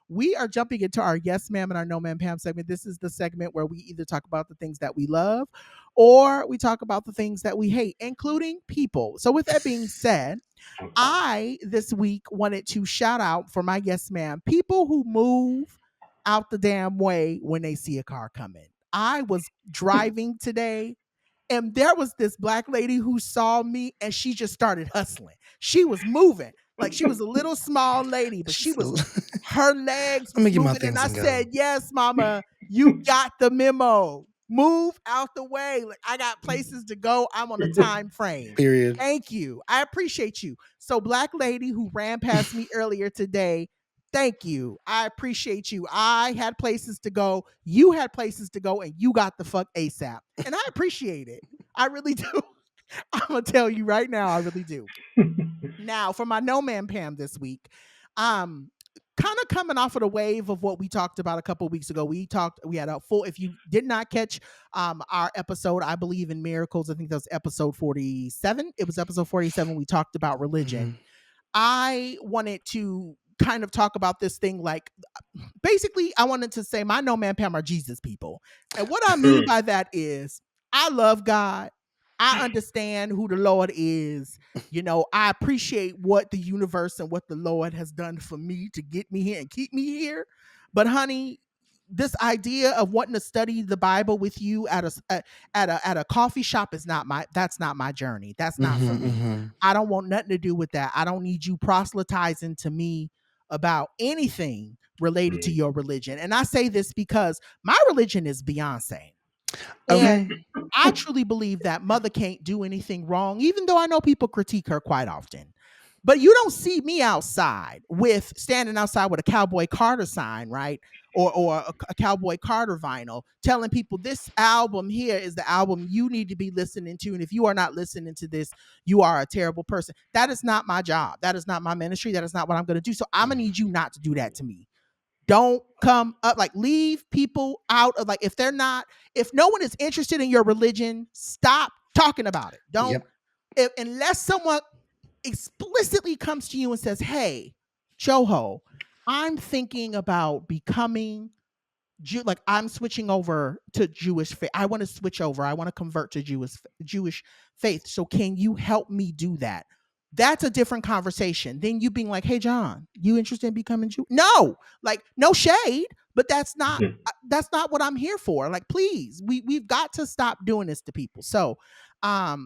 we are jumping into our Yes Ma'am and our No Ma'am Pam segment. This is the segment where we either talk about the things that we love or we talk about the things that we hate, including people. So with that being said, I this week wanted to shout out for my Yes Ma'am people who move out the damn way when they see a car coming. I was driving today and there was this black lady who saw me and she just started hustling. She was moving. Like she was a little small lady, but her legs was moving. And I said, yes, mama, you got the memo. Move out the way. Like I got places to go. I'm on a time frame. Period. Thank you. I appreciate you. So black lady who ran past me earlier today, thank you. I appreciate you. I had places to go. You had places to go, and you got the fuck ASAP. And I appreciate it. I really do. I'm going to tell you right now, I really do. Now, for my No Man Pam this week, kind of coming off of the wave of what we talked about a couple of weeks ago. We had a full, if you did not catch our episode, I believe in miracles, I think that was episode 47. It was episode 47. We talked about religion. I wanted to kind of talk about this thing like basically I wanted to say my No Man Pam are Jesus people. And what I mean by that is I love God. I understand who the Lord is. I appreciate what the universe and what the Lord has done for me to get me here and keep me here. But honey, this idea of wanting to study the Bible with you at a coffee shop is that's not my journey. That's not for me. I don't want nothing to do with that. I don't need you proselytizing to me about anything related to your religion. And I say this because my religion is Beyonce. And I truly believe that mother can't do anything wrong, even though I know people critique her quite often. But you don't see me standing outside with a Cowboy Carter sign, right? Or a Cowboy Carter vinyl telling people this album here is the album you need to be listening to. And if you are not listening to this, you are a terrible person. That is not my job. That is not my ministry. That is not what I'm going to do. So I'm going to need you not to do that to me. Don't come up, leave people out of, if no one is interested in your religion, stop talking about it. Don't, unless someone explicitly comes to you and says, hey, Joho, I'm thinking about becoming I'm switching over to Jewish faith. I want to switch over. I want to convert to Jewish faith. So can you help me do that? That's a different conversation. Then you being like, hey, John, you interested in becoming Jew? No, no shade, but that's not what I'm here for. Please, we've got to stop doing this to people. So I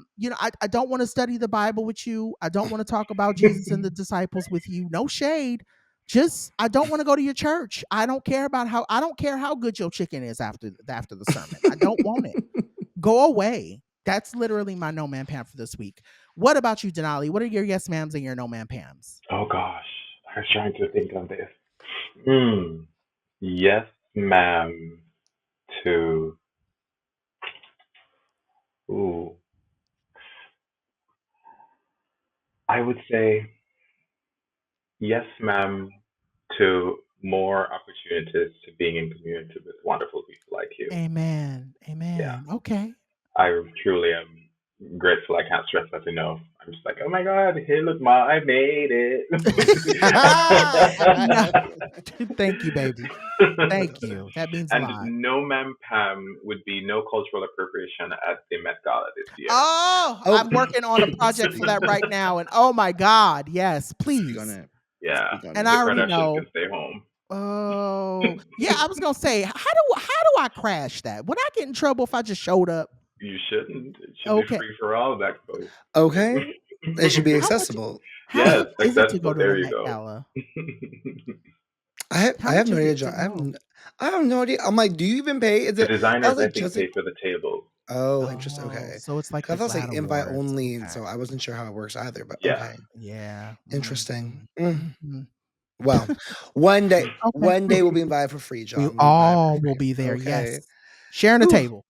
don't want to study the Bible with you. I don't want to talk about Jesus and the disciples with you. No shade. Just I don't want to go to your church. I don't care how good your chicken is after the sermon. I don't want it. Go away. That's literally my no man Pam for this week. What about you, Denali? What are your yes ma'ams and your no man Pams? Oh gosh, I was trying to think of this. Yes, ma'am. To ooh, I would say yes, ma'am. To more opportunities to being in community with wonderful people like you. Amen. Yeah, Amen. Okay. I truly am grateful. I can't stress that enough. I'm just like, oh my God, hey, look, Ma, I made it. No. Thank you, baby. Thank you. That means a And lot. no, ma'am, Pam would be no cultural appropriation at the Met Gala this year. Oh, I'm working on a project for that right now. And oh my God, yes, please. Speak on it. Yeah, And the I already Kardashians know. can stay home. Oh, yeah. I was gonna say, how do I crash that? Would I get in trouble if I just showed up? You shouldn't. It should Okay. be free for all, that folks. Okay. It should be How much accessible. Yes, much is it to accessible. go to There the you Met go. Gala? I How have much no is idea, it to John. go? I have no idea. I'm like, do you even pay? Is The it? I designers, was I like, think, just pay for the table. oh, interesting. Oh, Okay, so it's like 'cause the I thought it was GLAAD like invite Awards. only, and Okay. so I wasn't sure how it works either. But Yeah. okay, Yeah. interesting. Mhm. Well, one day, Okay. we'll be invited for free, We John. We'll be invited all for will free. be there. Okay. Yes. Sharing a Whew. table.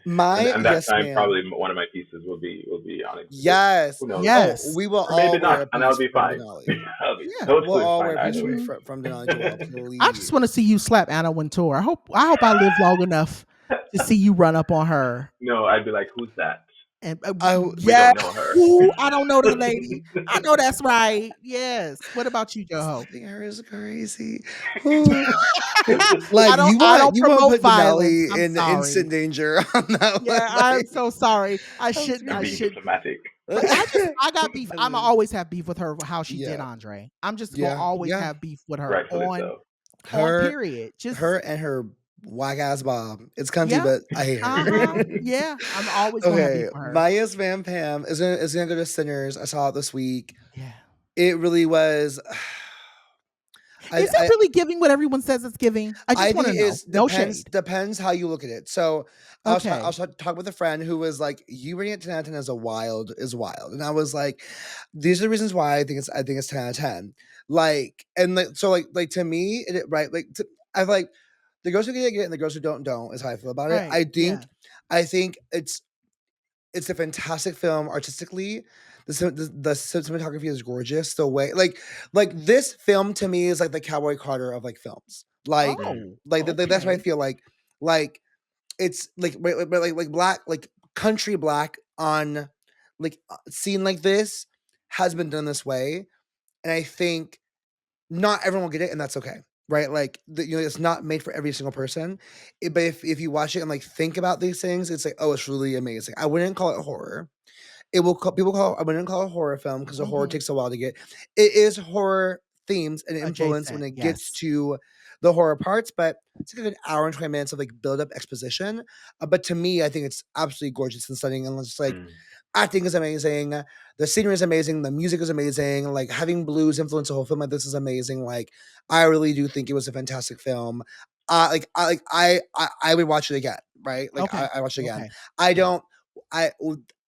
My And that yes, time, ma'am. probably one of my pieces will be on exhibit. Yes. Who knows? Oh, Yes. we will Or maybe all wear not, a and I'll piece be from fine. Denali. I'll be Yeah. We'll totally all fine wear a piece either way. from Danali Joël, I just please. want to see you slap Anna Wintour. I hope I live long enough to see you run up on her. No, I'd be like, who's that? And We yeah, don't know her. ooh, I don't know the lady. I know that's right. Yes. What about you, Joho? Slapping her is crazy. Ooh. I Like don't you I want don't promote put violence. Denali I'm in sorry. instant danger on that one. Yeah, I'm Like, so sorry. I I'm shouldn't. You're I being should. diplomatic. But I got beef. I'm gonna always have beef with her for how she did yeah, Andre. I'm just gonna always yeah. have beef with her Rightfully so. on Her period. Just and her whack ass Bob. It's cunty, yeah. but I hate her. Yeah. I'm always gonna have beef Okay, with her. my yes man Pam is gonna go to Sinners. I saw it this week. Yeah. It really was. Is it really giving what everyone says it's giving? I I just want think to know. it's No shade. depends how you look at it. So I Okay. was talking with a friend who was like, "You rating it 10 out of 10 as is wild," and I was like, "These are the reasons why I think it's 10 out of 10." Like and like so like to me, right? I like the girls who get it and the girls who don't is how I feel about it. Right. Yeah. I think it's a fantastic film artistically. The cinematography is gorgeous. The way like this film to me is like the Cowboy Carter of like films. Oh. That's what I Okay. feel like it's like black like country black on like scene like this has been done this way, and I think not everyone will get it, and that's okay. Right, like it's not made for every single person. But if you watch it and like think about these things, it's like, oh, it's really amazing. I wouldn't call it horror. I wouldn't call it a horror film because the horror takes a while to get. It is horror themes and influence when Adjacent. it gets Yes. to the horror parts, but it's like a good hour and 20 minutes of like build up exposition. But to me, I think it's absolutely gorgeous and stunning, and it's like acting is amazing, the scenery is amazing, the music is amazing. Like having blues influence a whole film like this is amazing. Like I really do think it was a fantastic film. I would watch it again. Right, like Okay. I watch it again. Okay. I Yeah. don't. I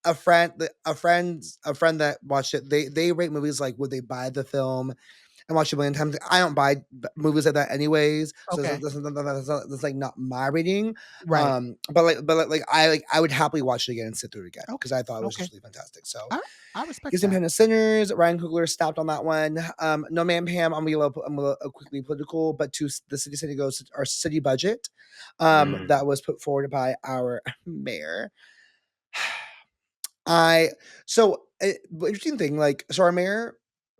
a friend that watched it. They rate movies like would they buy the film and watch it a million times. I don't buy movies like that anyways. So Okay. that's like not my rating. Right. But I would happily watch it again and sit through it again Okay. because I thought it was Okay. just really fantastic. So I respect gives him that. Pen of Sinners. Ryan Coogler stopped on that one. No Man Pam. I'm gonna quickly political, but to the city goes our city budget. That was put forward by our mayor. Interesting thing, like, so our mayor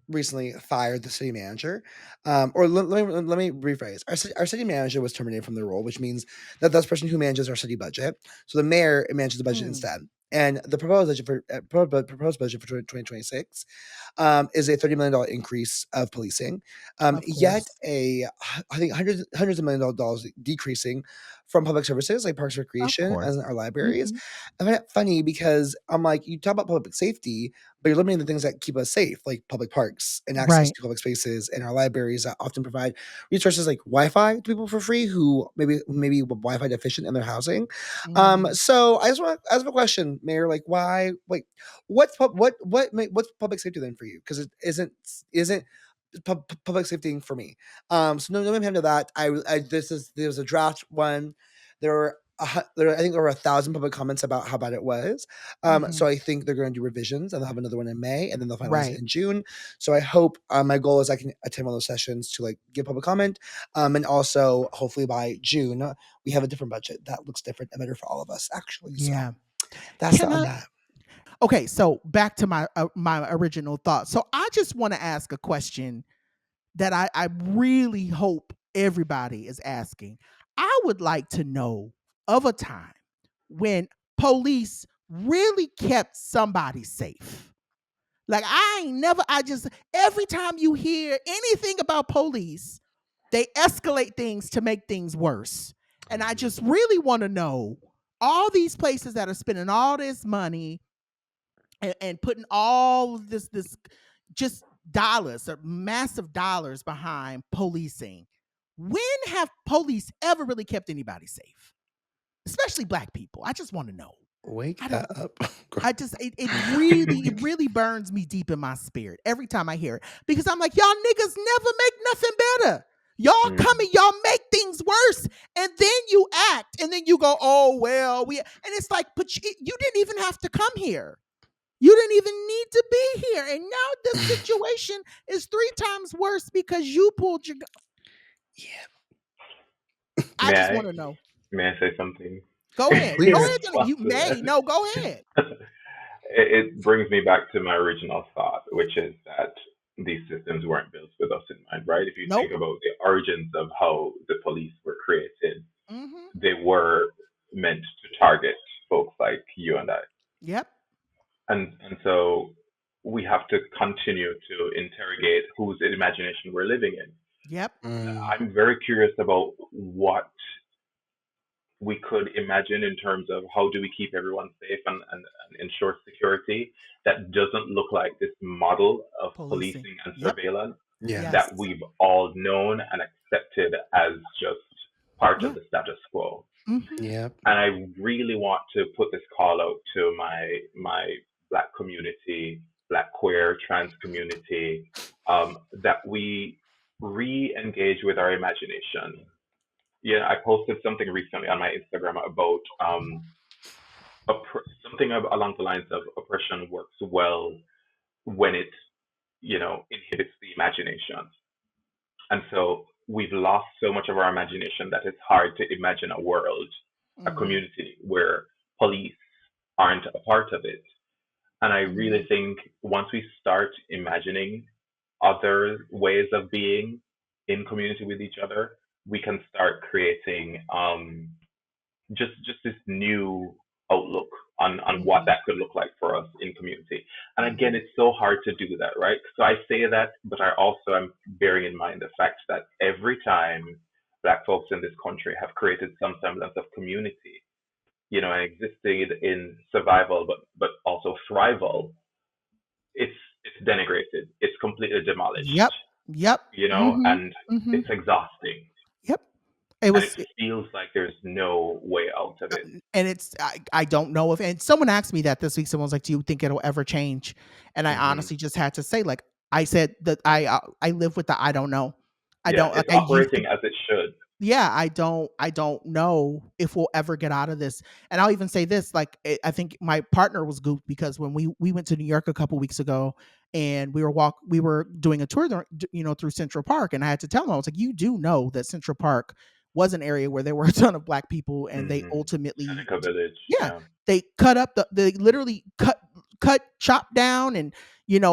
recently fired the city manager. Or let me rephrase. Our city manager was terminated from the role, which means that that's the person who manages our city budget. So the mayor manages the budget instead. And the proposed budget for 2026 is a $30 million increase of policing. Of Yet course. I think hundreds of $millions decreasing from public services like Parks and Recreation and our libraries. I find it funny because I'm like, you talk about public safety, but you're limiting the things that keep us safe, like public parks and access to public spaces, and our libraries that often provide resources like Wi-Fi to people for free who maybe Wi-Fi deficient in their housing. So I just want to ask a question, Mayor. Like, why? Like, what's public safety then for you? Because it isn't public safety for me. So no one handle that. There was a draft one. There were I think there were 1,000 public comments about how bad it was. So I think they're going to do revisions, and they'll have another one in May, and then they'll finalize it in June. So I hope my goal is I can attend one of those sessions to like give public comment, and also hopefully by June we have a different budget that looks different and better for all of us. Actually, so that's on that. Okay, so back to my original thought. So I just want to ask a question that I really hope everybody is asking. I would like to know of a time when police really kept somebody safe. Like every time you hear anything about police, they escalate things to make things worse. And I just really want to know all these places that are spending all this money and putting all of this just dollars or massive dollars behind policing. When have police ever really kept anybody safe? Especially Black people. I just want to know. Wake up. It really burns me deep in my spirit every time I hear it, because I'm like, y'all niggas never make nothing better. Y'all come and y'all make things worse, and then you act, and then you go, oh well, and it's like, but you didn't even have to come here. You didn't even need to be here. And now this situation is 3 times worse because you pulled your gun. Yeah. I just want to know. May I say something? Go ahead. Go ahead. You may. No, go ahead. It brings me back to my original thought, which is that these systems weren't built with us in mind, right? If you think about the origins of how the police were created, they were meant to target folks like you and I. Yep. And so we have to continue to interrogate whose imagination we're living in. Yep. I'm very curious about what we could imagine in terms of how do we keep everyone safe and ensure security that doesn't look like this model of policing and surveillance that we've all known and accepted as just part of the status quo. And I really want to put this call out to my Black community, Black queer, trans community, that we re-engage with our imagination. Yeah, I posted something recently on my Instagram about something along the lines of oppression works well when it, inhibits the imagination. And so we've lost so much of our imagination that it's hard to imagine a world, a community where police aren't a part of it. And I really think once we start imagining other ways of being in community with each other, we can start creating just this new outlook on what that could look like for us in community. And again, it's so hard to do that, right? So I say that, but I also am bearing in mind the fact that every time Black folks in this country have created some semblance of community, and existed in survival, but also thrival, it's denigrated. It's completely demolished. Yep. And it's exhausting. Yep. It feels like there's no way out of it. And I don't know if, and someone asked me that this week. Someone's like, do you think it'll ever change? And I honestly just had to say, like, I said that I live with the I don't know. It's operating as it should. Yeah, I don't know if we'll ever get out of this. And I'll even say this, like, I think my partner was gooped because when we went to New York a couple weeks ago and we were doing a tour through Central Park, and I had to tell him, I was like, you do know that Central Park was an area where there were a ton of Black people, and they ultimately village. They cut up they literally chopped down and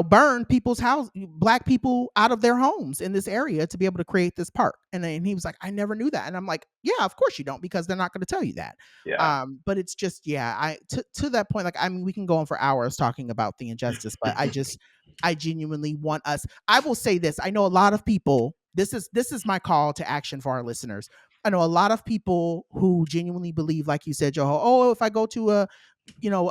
burn people's house, Black people out of their homes in this area to be able to create this park. And then he was like, I never knew that. And I'm like, yeah, of course you don't, because they're not going to tell you that. But it's just, to that point, like, I mean, we can go on for hours talking about the injustice, but I genuinely want us. I will say this. I know a lot of people, this is my call to action for our listeners. I know a lot of people who genuinely believe, like you said, Joe, oh, if I go to a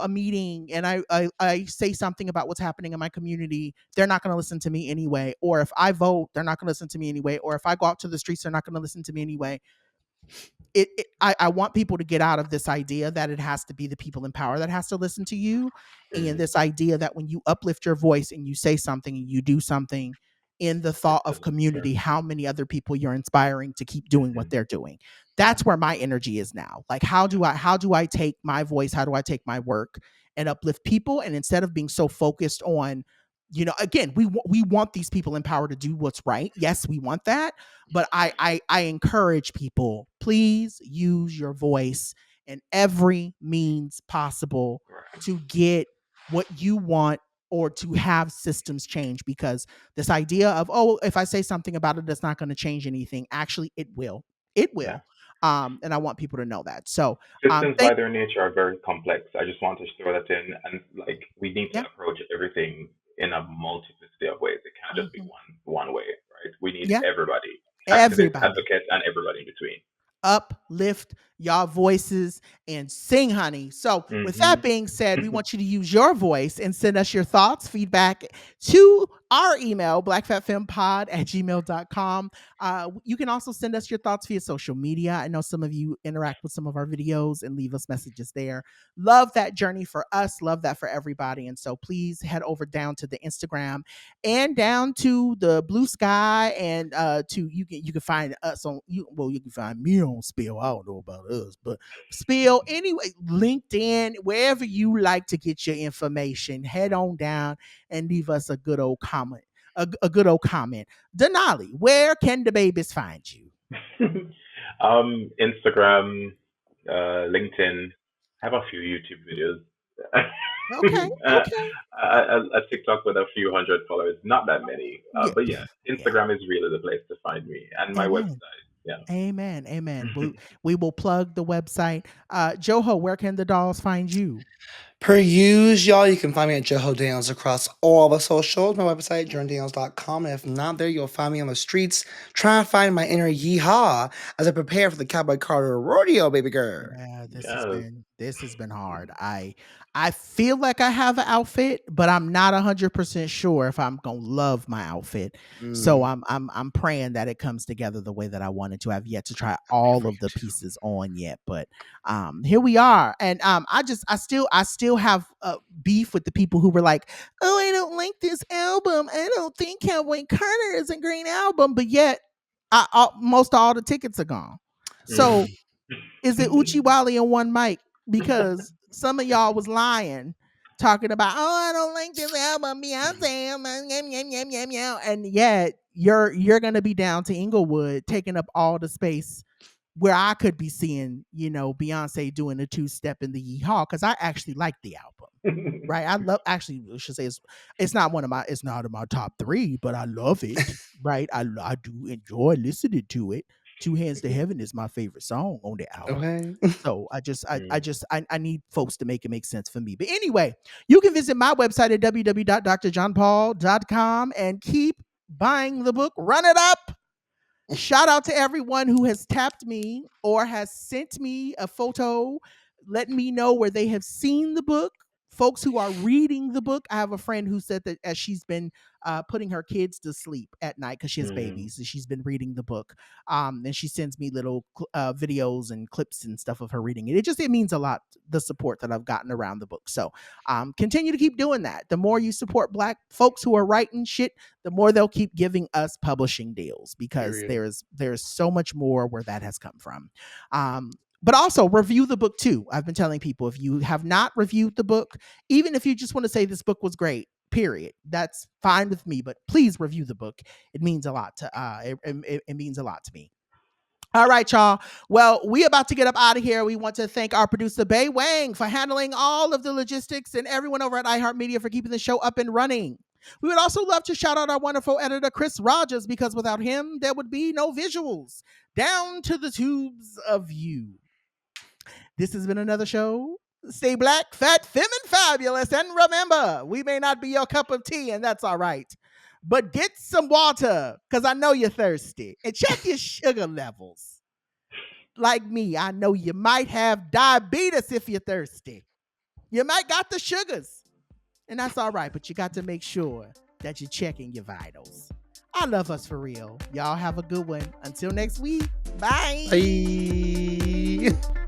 meeting and I say something about what's happening in my community, they're not going to listen to me anyway. Or if I vote, they're not going to listen to me anyway. Or if I go out to the streets, they're not going to listen to me anyway. I want people to get out of this idea that it has to be the people in power that has to listen to you, and this idea that when you uplift your voice and you say something and you do something in the thought of community, how many other people you're inspiring to keep doing what they're doing. That's where my energy is now. Like, how do I take my voice, how do I take my work and uplift people? And instead of being so focused on, again, we want these people in power to do what's right. Yes, we want that. But I encourage people, please use your voice in every means possible to get what you want or to have systems change, because this idea of, oh, if I say something about it, that's not going to change anything. Actually, it will. It will. And I want people to know that. So systems by their nature are very complex. I just want to throw that in, and like we need to approach everything in a multiplicity of ways. It can't just be one way, right? We need everybody, activists, advocates, and everybody in between. Uplift y'all voices and sing, honey. So with that being said, we want you to use your voice and send us your thoughts, feedback to our email, blackfatfempod@gmail.com. You can also send us your thoughts via social media. I know some of you interact with some of our videos and leave us messages there. Love that journey for us. Love that for everybody. And so please head over down to the Instagram and down to the Blue Sky, and you can find us on you can find me on Spill. I don't know about us, but Spill anyway, LinkedIn, wherever you like to get your information, head on down and leave us a good old comment. A good old comment. Denali, where can the babies find you? Instagram, LinkedIn. I have a few YouTube videos. Okay. A TikTok with a few hundred followers, not that many. But yeah, Instagram is really the place to find me, and my website. Yeah. Amen. We will plug the website. Joho, where can the dolls find you? Per use, y'all, you can find me at Joho Daniels across all the socials. My website, JournDaniels.com. And if not there, you'll find me on the streets trying to find my inner yeehaw as I prepare for the Cowboy Carter rodeo, baby girl. Yeah, this has been hard. I feel like I have an outfit, but I'm not 100% sure if I'm gonna love my outfit. So I'm praying that it comes together the way that I wanted to. I've yet to try all of the pieces on yet, but here we are. And I still have beef with the people who were like, oh, I don't like this album. I don't think Cowboy Carter is a great album, but yet most all the tickets are gone. So is it Uchiwali and one mic? Because some of y'all was lying, talking about, oh, I don't like this album, Beyonce, and yet you're gonna be down to Inglewood, taking up all the space where I could be seeing, Beyonce doing a 2-step in the Yeehaw, because I actually like the album. Right, I should say it's not in my top 3, but I love it. Right, I do enjoy listening to it. Two Hands to Heaven is my favorite song on the album. Okay. So I need folks to make it make sense for me. But anyway, you can visit my website at www.DoctorJonPaul.com and keep buying the book. Run it up. Shout out to everyone who has tapped me or has sent me a photo letting me know where they have seen the book. Folks who are reading the book. I have a friend who said that as she's been putting her kids to sleep at night because she has babies, and she's been reading the book. And she sends me little videos and clips and stuff of her reading it. It means a lot, the support that I've gotten around the book. So continue to keep doing that. The more you support Black folks who are writing shit, the more they'll keep giving us publishing deals, because there's so much more where that has come from. But also review the book too. I've been telling people, if you have not reviewed the book, even if you just want to say this book was great, period, that's fine with me. But please review the book. It means a lot to it means a lot to me. All right, y'all. Well, we about to get up out of here. We want to thank our producer, Bay Wang, for handling all of the logistics, and everyone over at iHeartMedia for keeping the show up and running. We would also love to shout out our wonderful editor, Chris Rogers, because without him, there would be no visuals. Down to the tubes of you. This has been another show. Stay Black, fat, femme, and fabulous. And remember, we may not be your cup of tea, and that's all right. But get some water, because I know you're thirsty. And check your sugar levels. like me, I know you might have diabetes if you're thirsty. You might got the sugars. And that's all right, but you got to make sure that you're checking your vitals. I love us for real. Y'all have a good one. Until next week. Bye. Bye.